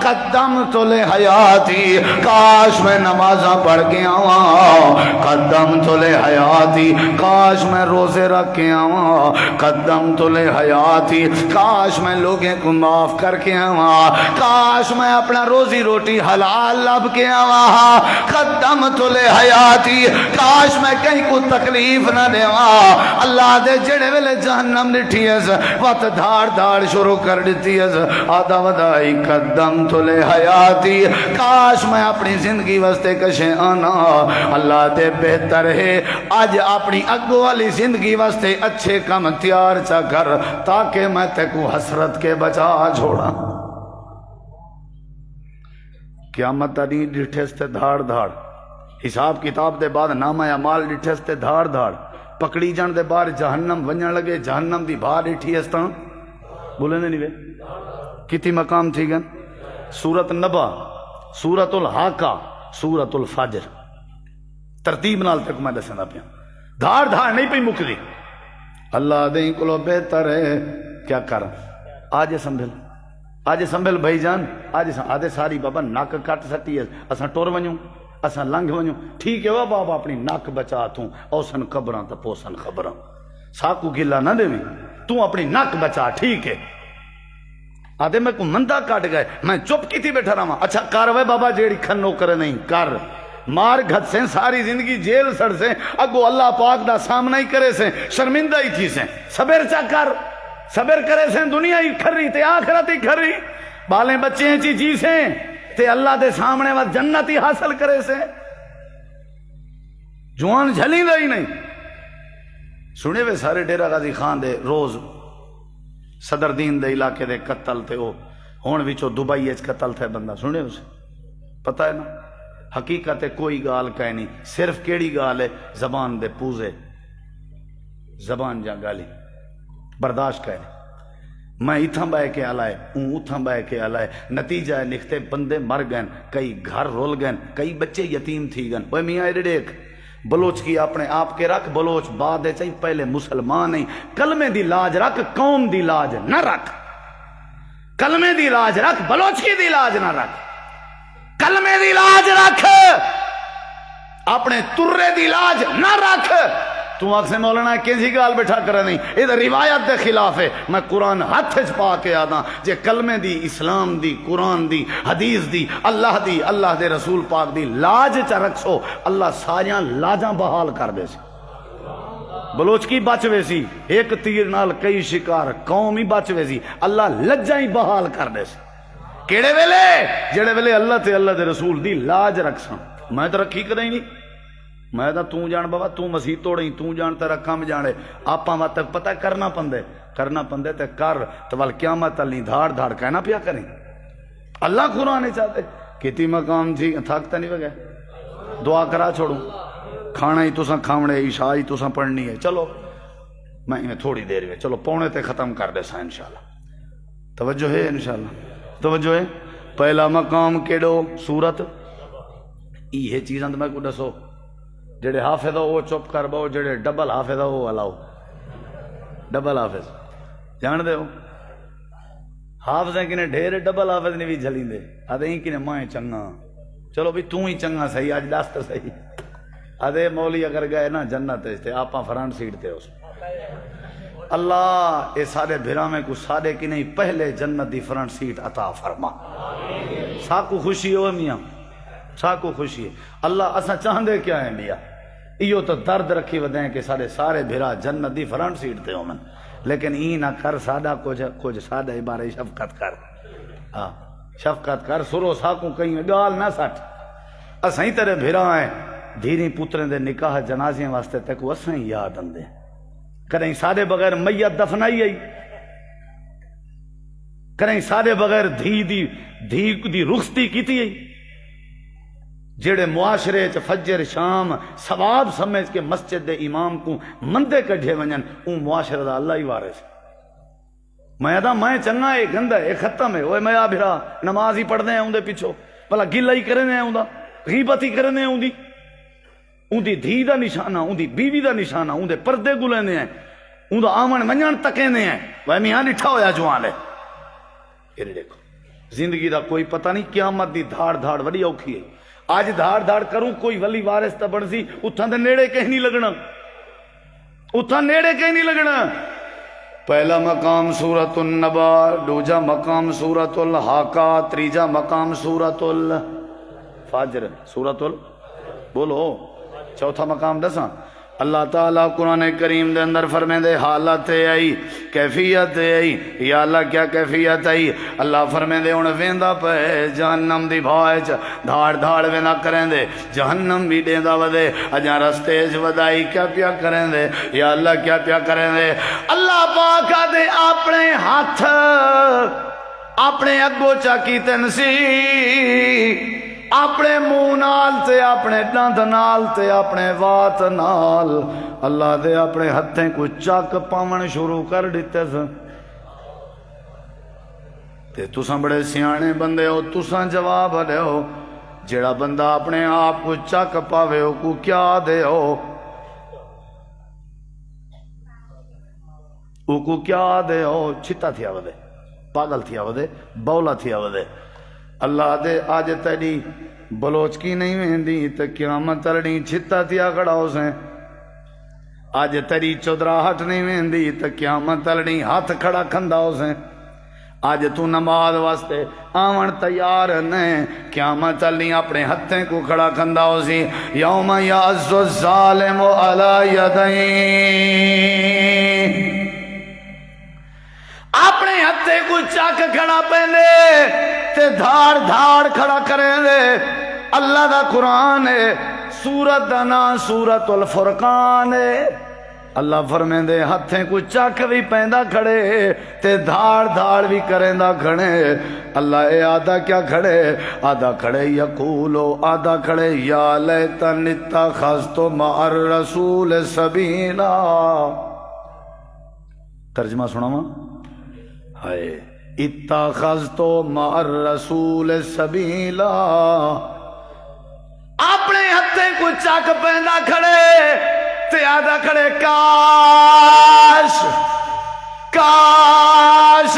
قدمت لحیاتی کاش میں نمازاں پڑھ کے آواں قدمت لحیاتی کاش میں روزے رکھ کے آواں قدمت لحیاتی کاش میں لوگوں کو معاف کر کے آواں کاش میں اپنا روزی روٹی حلال لب کے آواں قدمت لحیاتی کاش میں کہیں کو تکلیف نہ دیواں اللہ دے جڑے ویلے جہنم ڈٹھی ہے وقت دھاڑ دھاڑ شروع کر دیتی ہے آدھا ودائی قدمت لحیاتی کاش میں اپنی زندگی واسطے کشے آنا اللہ دے بہتر ہے آج اپنی اگو والی زندگی واسطے اچھے کم تیار چا کر تاکہ میں تے کو حسرت کے بچا چھوڑا قیامت تاری ڈٹھے دھاڑ دھاڑ حساب کتاب دے بعد نامہ اعمال ڈٹھے دھاڑ دھاڑ پکڑی جان دے بعد جہنم ونجن لگے جہنم دی بھار ڈٹھی استا بولے نہیں وے کتی مقام تھی گن سورت نبا سورت الحاقہ سورت الفجر ترتیب نال تک میں دسنا پیا دھاڑ دھاڑ نہیں پئی مکدی اللہ دیں کلو بہتر ہے کیا کر آج سنبھل بھائی جان آج آدھے ساری بابا ناک کٹ سٹی ہے اساں ٹور ونجوں اساں لنگھ ونجوں ٹھیک ہے وہ بابا اپنی ناک بچا توں اوسن خبراں تے پوسن خبراں ساکو گلا نہ دیویں تو اپنی ناک بچا ٹھیک ہے آدھے میں کو مندہ کٹ گئے میں چپ کی تھی بیٹھا رہا اچھا کر وے بابا جیڑی کھنو کرے نہیں کر مار گھت سے ساری زندگی جیل سڑ سے اگو اللہ پاک دا سامنا ہی کرے سے شرمندہ ہی تھی سے صبر چا کر صبر کرے سے دنیا ہی کھری تے آخرت ہی کھری بالیں بچے ہیں جی سے تے اللہ دے سامنے وقت جنت ہی حاصل کرے سے جوان جھلی دا ہی نہیں سنے وے سارے ڈیرہ غازی خان دے روز صدر دین دے علاقے دے قتل تھے وہ ہون وچوں دبئی اچ قتل تھے بندہ سنے اسے پتہ ہے نا حقیقت ہے کوئی گال کہہ نہیں صرف کیڑی گال ہے زبان دے پوزے زبان جا گالی برداشت کہہ نہیں میں اتھاں بہ کے آلائے اتھاں بہ کے آلائے نتیجہ ہے نکھتے بندے مر گئن کئی گھر رول گئن کئی بچے یتیم تھی گئن وہ میاں ایڈے دیکھ بلوچ کی اپنے آپ کے رکھ بلوچ بعد چاہیے پہلے مسلمان نہیں کلمے دی لاج رکھ قوم دی لاج نہ رکھ کلمے دی لاج رکھ بلوچ کی دی لاج نہ رکھ کلمے دی لاج رکھ اپنے ترے دی لاج نہ رکھ تو آگ سے مولانا کیسی گال بٹھا کر نہیں ادھر روایت دے خلاف ہے میں قرآن ہاتھ پا کے آدھا جے کلمے دی اسلام دی قرآن دی حدیث دی اللہ دے رسول پاک دی لاج چا رکھو اللہ ساریاں لاجاں بحال کر دے سی بلوچ کی بچ وے سی ایک تیر نال کئی شکار قوم ہی بچ وے سی اللہ لجاں ہی بحال کر دے سی کیڑے ویلے جڑے ویلے اللہ تے اللہ دے رسول دی لاج رکھ ساں میں تو رکھی کریں نہیں میں تو جان بابا تو مسیح توڑیں تو جان تیرا کام جانے آپاں وقت تک پتہ کرنا پندے تے کر تو وال قیامت نہیں دھاڑ دھاڑ کہنا پیا کریں اللہ قرآن نہیں چاہتے کتی مقام تھی تھکتا نہیں وگے دعا کرا چھوڑوں کھانا ہی تساں کھاونے عشاء ہی تساں پڑھنی ہے چلو میں تھوڑی دیر میں چلو پونے تے ختم کر دے سا انشاءاللہ توجہ ہے انشاءاللہ توجہ ہے پہلا مقام کیڑو سورت یہ چیزاں تو میں کو دسو جڑے حافظ ہو وہ چپ کر باؤ جڑے ڈبل حافظ ہو وہ الاؤ ڈبل حافظ جان دے ہو حافظ ہیں کنے ڈھیر ڈبل حافظ نے بھی جھلیں دے آدھے ہی کنے مائیں چنگا چلو بھی تو ہی چنگا صحیح آج داستر صحیح آدھے مولی اگر گئے نا جنت تھے آپاں فرانٹ سیٹ تھے اس اللہ اے سارے بھرامے کو سارے کی نہیں پہلے جنت دی فرانٹ سیٹ عطا فرما ساکو خوشی ہو میاں ساکو خوشی ہے اللہ اسا چاہندے کیا ہے میاں ایو تو درد رکھی ودیں کہ سارے بھرا جنت دی فرانٹ سیٹ تے ہومن لیکن ای نہ کر سادہ کچھ سادہ عبارے شفقت کر شفقت کر سرو ساکو کہیں گال نہ سٹ اسا ہی تیرے بھرا ہیں دھیری پتریں دے نکاح جنازیں واسطے تے کو اسا ہی یاد اندے کریں سادے بغیر میت دفنائی آئی کریں سادے بغیر دھی دی رخصتی کیتی آئی جڑے معاشرے چ فجر شام ثواب سمجھ کے مسجد دے امام کو مندے کڈھے ونجن اون معاشرے دا اللہ ہی وارث میں ادا میں چنگا ہے گندا ہے ختم ہے اوے میں آ بھرا نماز ہی پڑھدے ہیں اون دے پیچھو بھلا گلا ہی کرنے ہیں اوندا غیبت ہی کرنے ہیں اوندی ان دی دھی دا نشانہ، ان دی بیوی دا نشانہ، ان دے پردے گلے ہیں، ان دا آمن منجن تکے ہیں، وہ میاں ڈٹھا ہویا جوان ہے۔ یہ دیکھو زندگی دا کوئی پتہ نہیں، قیامت دی دھاڑ دھاڑ وڈی اوکھی ہے۔ آج دھاڑ دھاڑ کروں کوئی ولی وارث تا بن سی، اتھاں دے نیڑے کہیں نہیں لگنا، اتھاں نیڑے کہیں نہیں لگنا۔ پہلا مقام سورۃ النبا، دوجا مقام سورۃ الحاقہ، تیجا مقام سورۃ الفجر، بولو چوتھا مقام دساں۔ اللہ تعالیٰ قرآن کریم دے اندر فرمیندے حالت آئی، کیفیت آئی، یا اللہ کیا کیفیت آئی؟ اللہ فرمیندے ان ویندا پہ جہنم دی بھائچ دھاڑ دھاڑ ویندا کریں دے، جہنم بھی دیندا ودے، اجاں رستے چ ودائی کیا پیا کریں دے، یا اللہ کیا پیا کریں دے؟ اللہ پاک دے اپنے ہاتھ اپنے اگو چا کیتن سی، اپنے منہ نال تے اپنے دند نال تے اپنے وات نال اللہ دے اپنے ہتھیں کو چک پاون شروع کر دیتے سن۔ تے تساں بڑے سیانے بندے ہو، تساں جواب دے ہو، جڑا بندہ اپنے آپ کو چک پاوے ہو کو کیا دے ہو؟ او کو کیا دے ہو؟ چھتا تھیا ودے، پاگل تھیا ودے، بولا تھیا ودے۔ اللہ دے آج تیری بلوچ کی نہیں ویندی تے قیامت تلڑی چھتا تھیا کھڑا ہو سیں، آج تیری چودراہٹ نہیں ویندی تے قیامت تلڑی ہاتھ کھڑا کھندا ہو سیں، آج تو نماز واسطے آون تیار نہیں، قیامت تلڑی اپنے ہتھیں کو کھڑا کھندا ہو سی۔ یوم یعض الظالم علی یدین، اپنے ہتھے کو چک کھڑا پہنے تے دھاڑ دھاڑ کھڑا کریں دے۔ اللہ دا قرآن ہے، سورت دا نام سورۃ الفرقان ہے۔ اللہ فرمیں دے ہتھیں کو چک بھی پیندا کھڑے تے دھاڑ دھاڑ بھی کریں دا کھڑے۔ اللہ اے آدھا کیا کھڑے؟ آدھا کھڑے یقولو، آدھا کھڑے یا لیتنی اتخذت مع الرسول سبیلا۔ ترجمہ سناواں؟ ہائے اتخذت مع الرسول سبیلا، اپنے ہتھیں کو چک پیندا کھڑے تے آدھا کھڑے کاش کاش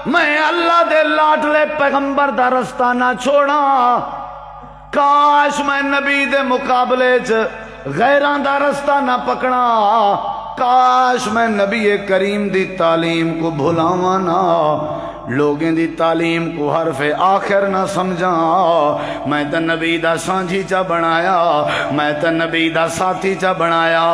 میں اللہ دے لاڈلے پیغمبر دا رستہ نہ چھوڑا، کاش میں نبی دے مقابلے چ غیران دا رستہ نہ پکڑا، کاش میں نبی کریم دی تعلیم کو بھلاواں نہ، لوگیں دی تعلیم کو حرف آخر نہ سمجھا، میں تے نبی دا سانجھی چا بنایا، میں تے نبی دا ساتھی چا بنایا،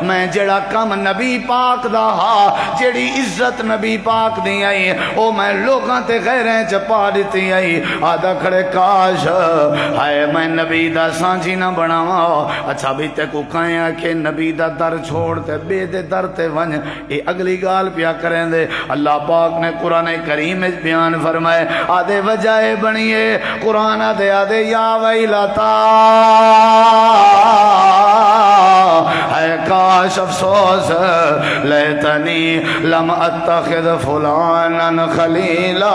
میں جڑا کم نبی پاک دا ہا، جڑی عزت نبی پاک دی آئی او میں لوگاں تے غیریں چ پا دیتی آئی۔ آدھا کھڑے کاش ہائے میں نبی دا سانجھی نہ بناواں۔ اچھا بھی تے کو کہیں کہ نبی دا در چھوڑ تے بے دے در تے ونج، اے اگلی گال پیا کریں دے۔ اللہ پاک نے قرآن کریم بیان فرمائے آدھے وجہ بنیے قرآن آدھے آدھے یا ویلتا، ہے کاش افسوس، لیتنی لم اتخذ فلانا خلیلا،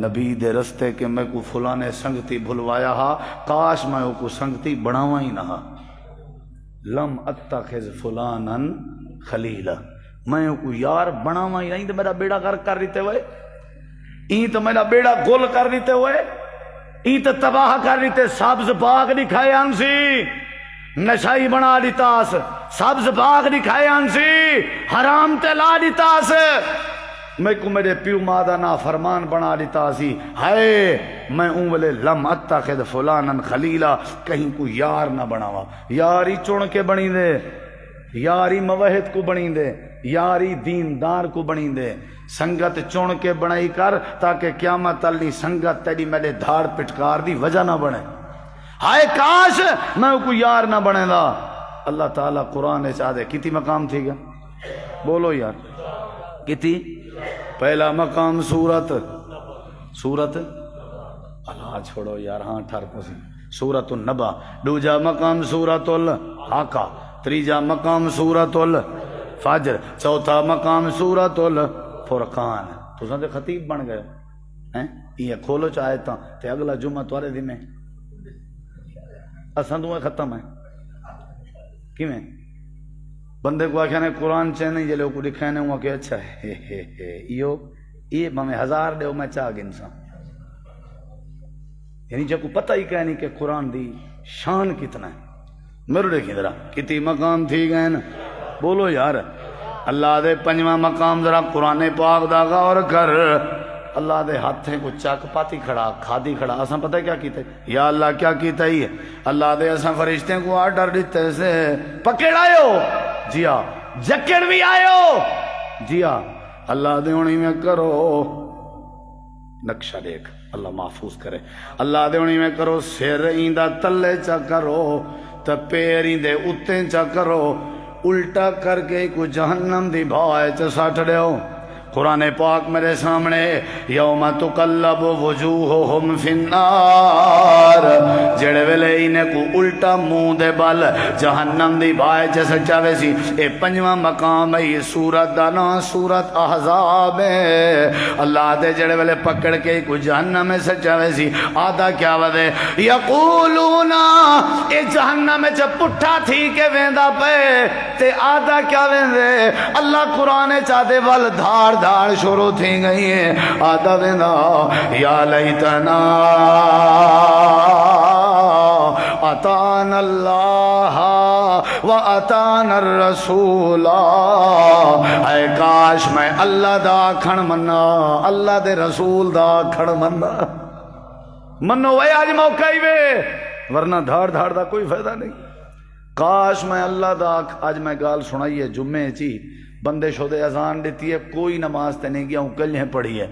نبی دے رستے کے میں کو فلانے سنگتی بھلوایا ہا، کاش میں کو سنگتی بناواں ہی نہ، لم اتخذ فلانا خلیلا، میں کو یار بناواں ہی نہیں تو میرا بیڑا غرق کر دیتے ہوئے، این تو میرا بیڑا گول کر دیتے ہوئے، این تو تباہ کر دیتے، سبز باغ دکھائے انسی نشائی بنا دیتاس، سبز باغ دکھائے انسی حرام تلا دیتاس، میں کو میرے پیو مادہ نا فرمان بنا دیتا سی، ہائے میں اولے لم اتخذ فلانا خلیلا، کہیں کو یار نہ بناوا، یاری چون کے بنی دے، یاری موحد کو بنی دے، یاری دیندار کو بنی دے، سنگت چون کے بنائی کر تاکہ قیامت علی سنگت تیری میرے دھاڑ پٹکار دی وجہ نہ بنے، ہائے کاش میں کو یار نہ بنے دا۔ اللہ تعالیٰ قرآن چاہدے کتی مقام تھی گا؟ بولو یار کتی؟ پہلا مقام سورت اللہ چھوڑو یار، ہاں ٹھر پسی سورت النبا، دوجا مقام سورت الحاقہ، تیجا مقام سورت الفجر، چوتھا مقام سورت الفرقان۔ تو سن دے خطیب بن گئے ہیں، یہ کھولو چاہے تا تے اگلا جمعہ توارے دی میں اساں تو ختم ہے کیویں بندے کو آخیا نے قرآن چاہنے جلے کو دکھانے ہوا کہ اچھا یہ میں 1000 دے میں چاہ گنساں یعنی جب کو پتہ ہی کہ نہیں کہ قرآن دی شان کتنا ہے میرے دیکھیں ذرا کتنی مقام تھی گئے نا بولو یار اللہ دے 5واں مقام ذرا قرآن پاک دا غور کر اللہ دے ہاتھیں کو چک پاتی کھڑا کھادی کھڑا اساں پتہ کیا کیتے یا اللہ کیا کیتا ہی ہے اللہ دے اساں فرشتے کو آرڈر دیتے سے پکڑ آئو جی ہاں جکڑ بھی آئو جی ہاں اللہ دے ہونی میں کرو نقشہ دیکھ اللہ محفوظ کرے اللہ دے ہونی میں کرو سر ایندہ تلے چا کرو تا پیر ایندے اتے چا کرو الٹا کر کے کو جہنم دی بھائے چا ساٹھ دے ہو قرآن پاک میرے سامنے یوم تقلب وجوہہم فی النار جڑے ویلے انہیں کو الٹا منہ دے بل جہنم دی بھائے جیسے چاہے سی اے 5واں مقام ہے یہ سورت دانا سورت احزاب ہے اللہ دے جڑے ویلے پکڑ کے کو جہنم میں سے چاہے سی آدھا کیا ودے یقولونا اے جہنم میں جب پٹھا تھی کہ ویندہ پہ تے آدھا کیا ویندے اللہ قرآن چاہتے وال دھار دھار شروع تھی گئی ہیں آدھا دینا یا لیتنا اتان اللہ و اتان الرسول اے کاش میں اللہ دا کھڑ منا اللہ دے رسول دا کھڑ منا منو وے آج موقع ہی وے ورنہ دھار دھار دا کوئی فائدہ نہیں کاش میں اللہ دا آج میں گال سنائیے جمعے چی بندے شدے اذان دیتی ہے کوئی نماز تے نہیں گیا ہوں کلیں پڑھی ہے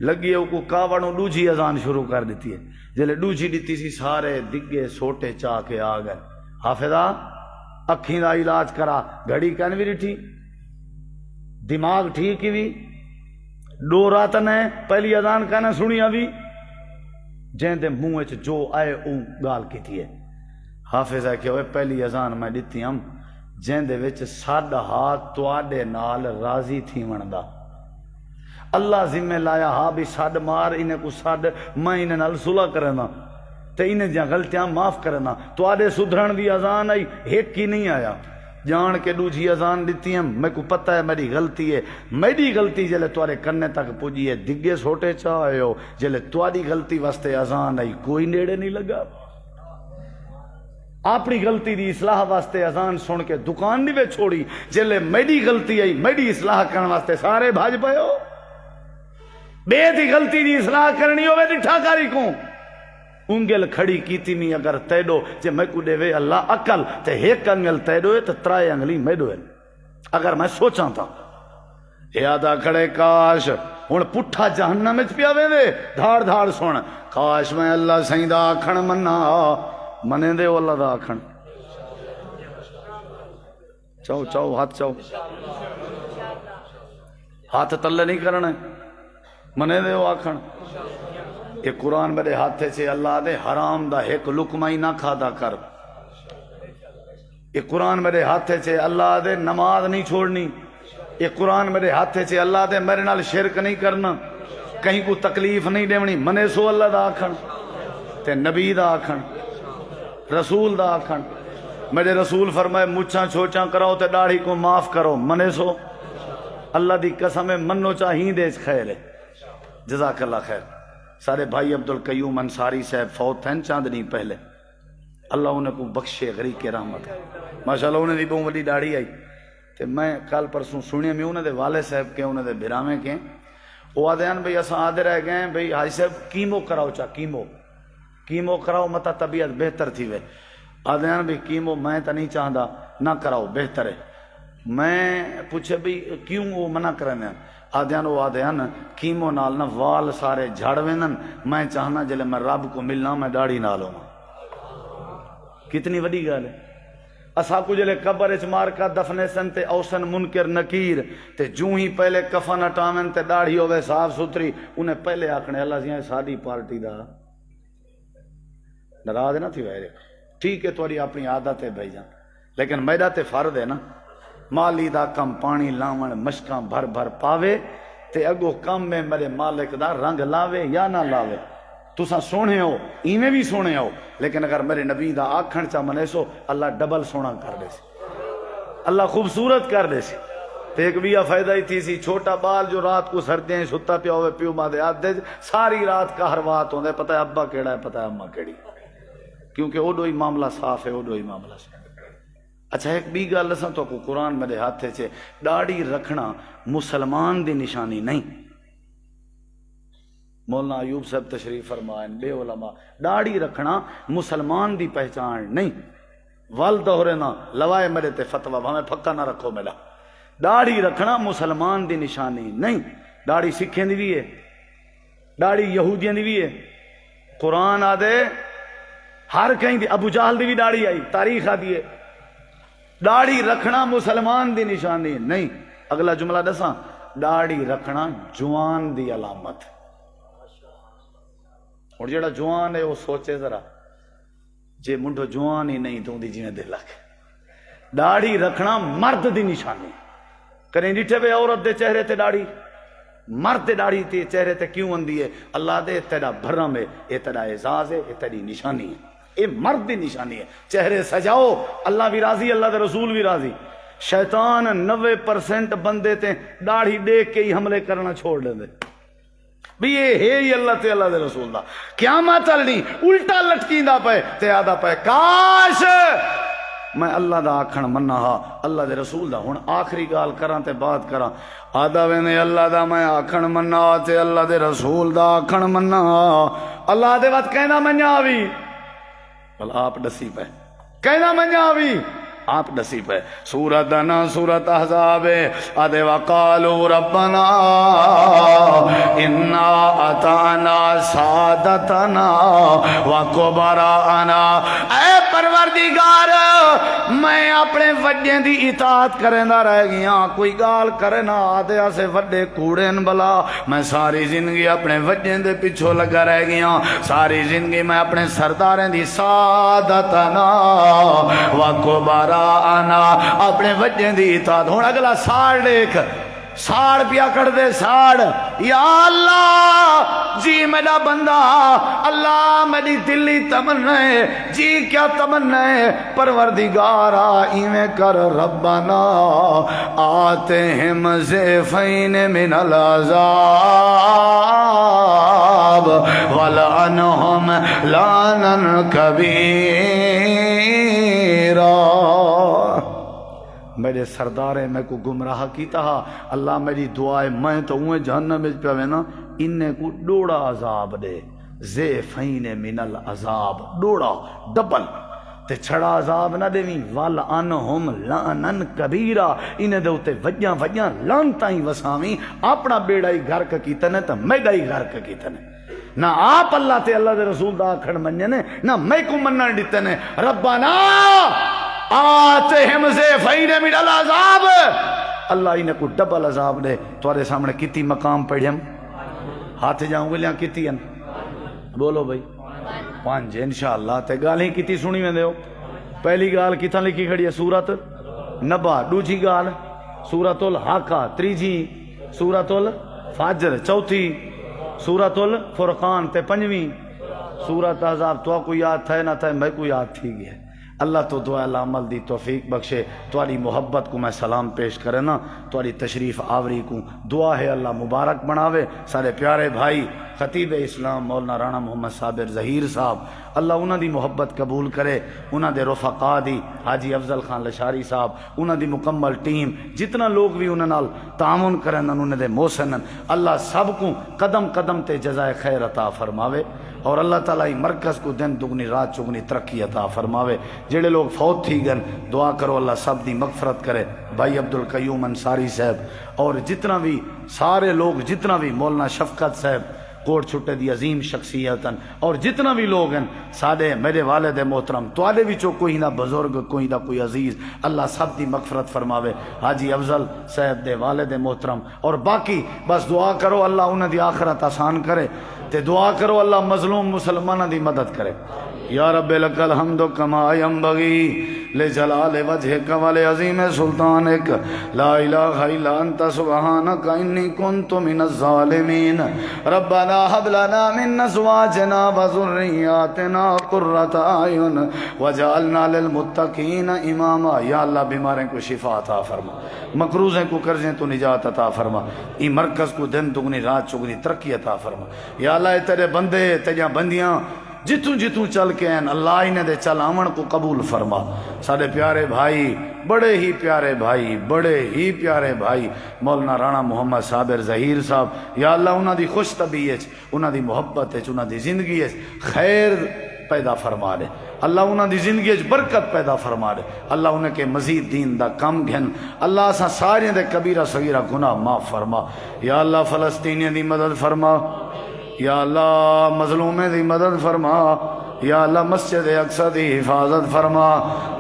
لگی ہے کو کاوڑوں ڈوجھی اذان شروع کر دیتی ہے جلے ڈوجھی دیتی سی سارے دگے سوٹے چاہ کے آ گئے حافظہ اکھیں دا علاج کرا گھڑی کہنے بھی ڈٹھی دماغ ٹھیک ہی بھی 2 راتن ہے پہلی اذان کہنا سنیا بھی جہن دے منہ جو آئے اون گال کی تھی ہے حافظ ہے کہ وہ پہلی اذان میں دیتی ہم جہن دے وچ ساڈا ہاتھ تواڈے نال راضی تھی وندا اللہ ذمہ لایا ہا بھی ساڈ مار انہیں کو ساڈ میں انہیں نال صلح کرنا تے انہیں جہاں غلطیاں معاف کرنا تواڈے سدھرن دی اذان آئی ایک کی نہیں آیا جان کے دوجھی اذان دیتی ہیں میں کو پتہ ہے میری غلطی جلے تواڈے کنے تک پجی ہے دگے سوٹے چاہے ہو جلے تواڈی غلطی واسطے اذان آئی کوئی نیڑے نہیں لگا اپنی غلطی دی اصلاح واسطے اذان سن کے دکان نہیں وے چھوڑی جلے میری غلطی آئی میری اصلاح کرنے واسطے سارے بھاج پے ہو بے دی غلطی دی اصلاح کرنی ہوئے ڈٹھا کاری کو انگل کھڑی کیتی میں اگر تیڈو جے میں کو دے وے اللہ عقل تے ایک انگل تیڈو ہے تے 3 انگلی میڈو ہے اگر میں سوچاں تھا یادا کھڑے کاش ہن پٹھا جہنم وچ پیا ویندے دھاڑ دھاڑ سن کاش میں اللہ سائیں دا آکھن منا منے دے اللہ دا آکھن چاو چاو ہاتھ چاو ہاتھ تلے نہیں کرنا منے دے وہ آکھن یہ قرآن میرے ہاتھے سے اللہ دے حرام دا ایک لقمہ ہی نہ کھادا کر یہ قرآن میرے ہاتھے سے اللہ دے نماز نہیں چھوڑنی یہ قرآن میرے ہاتھے سے اللہ دے میرے نال شرک نہیں کرنا کہیں کو تکلیف نہیں دیونی منے سو اللہ دا آکھن تے نبی دا آکھن رسول دا آکھن میرے رسول فرمائے مچھاں چھوچاں کراؤ تے داڑھی کو معاف کرو منے سو اللہ دی قسم منو چاہیے دے خیر ہے جزاک اللہ خیر سارے بھائی عبدالقیوم انصاری صاحب فوت ہیں چاند دن پہلے اللہ انہیں کو بخشے غریق کے رحمت ماشاءاللہ انہیں دی بہت بڑی داڑھی آئی تے میں کل پرسوں سنیا میں انہیں دے والد صاحب کے انہیں دے بھراویں کے وہ آدھے ہیں بھئی اساں آدھے رہ گئے ہیں بھئی حاجی صاحب کیمو کراؤ چاہ کیمو کراؤ متا طبیعت بہتر تھی وے آدھے ہیں بھئی کیمو میں تا نہیں چاہتا نہ کراؤ بہتر ہے میں پوچھے بھی کیوں وہ منع کرنے ہیں آدھیان وہ آدھیان کیمو نال نہ وال سارے جھڑ وینن میں چاہنا جلے میں رب کو ملنا میں داڑھی نال ہوں کتنی وڈی گل ہے اسا کو جلے قبر اچ مار کا دفنے سن تے اوسن منکر نکیر تے جو ہی پہلے کفن ہٹاویں تے داڑھی ہوے صاف ستھری انہیں پہلے آکھنے اللہ جی ساڈی پارٹی دا ناراض نہ تھی ویرے ٹھیک ہے تھوڑی اپنی عادت ہے بھائی جان لیکن میرا تے فرض ہے نا مالی دا کم پانی لاون مشکاں بھر بھر پاوے تے اگو کم میں میرے مالک دا رنگ لاوے یا نہ لاوے تسا سونے ہو ایویں بھی سونے ہو، لیکن اگر میرے نبی دا آکھن چا منے سو اللہ ڈبل سونا کر دے سی، اللہ خوبصورت کر دے سی۔ تے ایک بھی فائدہ ہی تھی سی، چھوٹا بال جو رات کو سردیاں ستا پیا ہوئے پیو ماں دے ہاتھ دے ساری رات کا ہر بات ہوندے، پتہ ہے ابا کیڑا ہے، پتہ ہے اماں کیڑی، کیونکہ اوڈو ہی معاملہ صاف ہے، اوڈو ہی معاملہ صاف ہے۔ اچھا ایک بھی گل اساں تو کو قرآن میرے ہاتھ سے داڑھی رکھنا مسلمان دی نشانی نہیں۔ مولانا ایوب صاحب تشریف فرمائیں، بے علماء، داڑھی رکھنا مسلمان دی پہچان نہیں۔ ول دہرے نہ لوائے میرے تے فتوہ ہمیں پھکا نہ رکھو میرا، داڑھی رکھنا مسلمان دی نشانی نہیں۔ داڑھی سکھیں دی بھی ہے، داڑھی یہودیاں دی بھی ہے، قرآن آدھے ہر کہیں دی، ابو جہل دی بھی داڑھی آئی، تاریخ آدھی ہے۔ داڑھی رکھنا مسلمان دی نشانی نہیں۔ اگلا جملہ دساں، داڑھی رکھنا جوان دی علامت۔ اور جڑا جوان ہے وہ سوچے ذرا، جے منڈو جوان ہی نہیں تو دی جیویں دل لگے۔ داڑھی رکھنا مرد دی نشانی۔ کریں ڈٹھے وے عورت دے چہرے تے داڑھی، مرد دے داڑھی تے چہرے تے کیوں اندی ہے؟ اللہ دے تیرا بھرم ہے، اے تیرا اعزاز ہے، اے تیری نشانی ہے، اے مرد دی نشانی ہے۔ چہرے سجاؤ، اللہ بھی راضی، اللہ دے رسول بھی راضی۔ شیطان 90% بندے تے داڑھی دیکھ کے ہی حملے کرنا چھوڑ دیں دے بھی یہ ہے ہی اللہ تے اللہ دے رسول دا۔ قیامت چلنی الٹا لٹکیندا پے تے آدا پے کاش میں اللہ دا آکھن مننا ہا، اللہ دے رسول دا۔ ہن آخری گال کراں تے بات کراں، آدا وینے اللہ دا میں آکھن مننا تے اللہ دے رسول دا آکھن مننا، اللہ دے وقت کہنا منیا وی بل آپ دسی پے، کہنا منیا وی آپ دسی پے۔ سورت نا سورت احزاب آدھے وقالوا ربنا انا اتانا سادتنا وکبراءنا، اے پروردگار میں اپنے وڈیاں دی اطاعت کریندا رہ گیا، کوئی گال کرے نہ آدھے اسے وڈے کوڑن بلا، میں ساری زندگی اپنے وڈیاں دے پیچھے لگا رہ گیا، ساری زندگی میں اپنے سرداریں دی سادتنا وکبراءنا اپنے وجہ دی اطاعت۔ ہوں اگلا ساڑ دیکھ، ساڑ پیا کر دے ساڑ، یا اللہ جی میرا بندہ، اللہ میری دلی تمنا ہے، جی کیا تمنا ہے پروردگارا ایویں کر ربنا آتہم ضعفین من العذاب ولعنہم لعنا کبیرا۔ میرے سردارے میں کو گمراہ کیتا ہا، اللہ میری دعائے میں تو اوے جہنم وچ پیا وینا، انہیں کو ڈوڑا عذاب دے، ضعفین من العذاب، ڈوڑا ڈبل تے چھڑا عذاب نہ دے، وَلْعَنْهُمْ لَعْنًا كَبِيرًا، انہیں دے اتے وجیاں وجیاں لانتاں ہی وساویں، اپنا بیڑا ہی غرق کیتنے تے میڈا ہی غرق کیتنے۔ نہ آپ اللہ تے اللہ دے رسول دا آکھن مننے، نہ میں کو منن دیتے نے۔ ربنا آتہم ضعفین من العذاب، اللہ انہیں کو ڈبل عذاب دے۔ تمہارے سامنے کتی مقام پڑھیں، ہاتھ جاؤں گلیاں کتی ہیں، بولو بھائی 5 انشاءاللہ۔ تے گال ہی کتی سنی میں دے ہو، پہلی گال کتھاں لکھی کھڑی ہے؟ سورت نبا، دوجی گال سورت الحاقہ، تریجی سورت الفجر، چوتھی سورت الفرقان، تے 5ویں سورت احزاب۔ تو کو یاد تھا نہ تھا، میں کو یاد تھی گیا۔ اللہ تو دعا اللہ عمل دی توفیق بخشے، تواڈی محبت کو میں سلام پیش کرے نا، تواڈی تشریف آوری کو دعا ہے اللہ مبارک بناوے۔ سارے پیارے بھائی خطیب اسلام مولانا رانا محمد صابر ظہیر صاحب، اللہ انہاں دی محبت قبول کرے، انہاں دے رفقا دی حاجی افضل خان لشاری صاحب، انہاں دی مکمل ٹیم، جتنا لوگ بھی انہاں نال تعاون کرن، انہاں دے محسن، اللہ سب کو قدم قدم تے جزائے خیر عطا فرماوے، اور اللہ تعالیٰ ہی مرکز کو دن دگنی رات چگنی ترقی عطا فرماوے۔ جڑے لوگ فوت تھی گن دعا کرو اللہ سب دی مغفرت کرے۔ بھائی عبدالقیوم انصاری صاحب اور جتنا بھی سارے لوگ، جتنا بھی مولانا شفقت صاحب کوٹ چھٹے دی عظیم شخصیتن، اور جتنا بھی لوگ ہیں سارے میرے والد محترم، توالے وچوں کوئی نہ بزرگ، کوئی نہ کوئی عزیز، اللہ سب دی مغفرت فرماوے۔ حاجی افضل صاحب دے والد محترم، اور باقی بس دعا کرو اللہ انہاں دی آخرت آسان کرے، تے دعا کرو اللہ مظلوم مسلمانہ دی مدد کرے۔ یا رب لک الحمد کما ینبغی لجلال وجهک ولعظیم سلطانک لا الہ الا انت سبحانک انی کنت من الظالمین ربنا هب لنا من ازواجنا وذریاتنا قرۃ اعین وجعلنا للمتقین اماما. یا اللہ بیماریں کو شفا عطا فرما، مقروضیں کو قرضیں تو نجات عطا فرما، ای مرکز کو دن دگنی رات چگنی ترقی عطا فرما. یا اللہ تیرے بندے تیجا بندیاں جتوں جتوں چل کے ہیں اللہ انہیں دے چل آمن کو قبول فرما. سارے پیارے بھائی، بڑے ہی پیارے بھائی، بڑے ہی پیارے بھائی مولانا رانا محمد صابر ظہیر صاحب، یا اللہ انہاں دی خوش طبیعت، انہاں دی محبت، انہاں دی زندگی خیر پیدا فرما دے. اللہ انہاں دی زندگی برکت پیدا فرما دے. اللہ انہیں کے مزید دین دا کم گھن. اللہ اساں سارے دے کبیرہ صغیرہ گناہ معاف فرما. یا اللہ فلسطینیاں دی مدد فرما، یا اللہ مظلومیں دی مدد فرما، یا اللہ مسجد اقصی دی حفاظت فرما،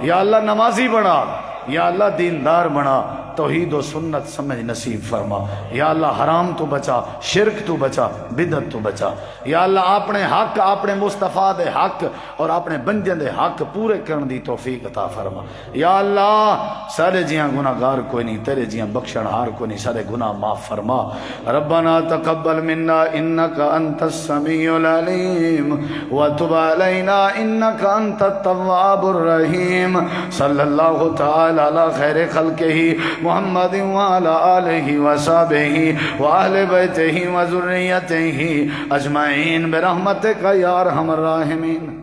یا اللہ نمازی بنا، یا اللہ دیندار بنا، توحید و سنت سمجھ نصیب فرما. یا اللہ حرام تو بچا، شرک تو بچا، بدعت تو بچا. یا اللہ اپنے حق، اپنے مصطفیٰ دے حق اور اپنے بندیاں دے حق پورے کرن دی توفیق عطا فرما. یا اللہ سارے جیاں گناہگار کوئی نہیں، تیرے جیاں بخشن ہار کوئی نہیں، سارے گناہ معاف فرما. ربنا تقبل منا انک انت السمیع العلیم وتب علینا انک انت التواب الرحیم. صلی اللہ تعالی علی خیر خلقہ محمد وعلى آلہ وصحبہ وآل بیتہ وذریتہ اجمعین برحمتک یا ارحم الراحمین.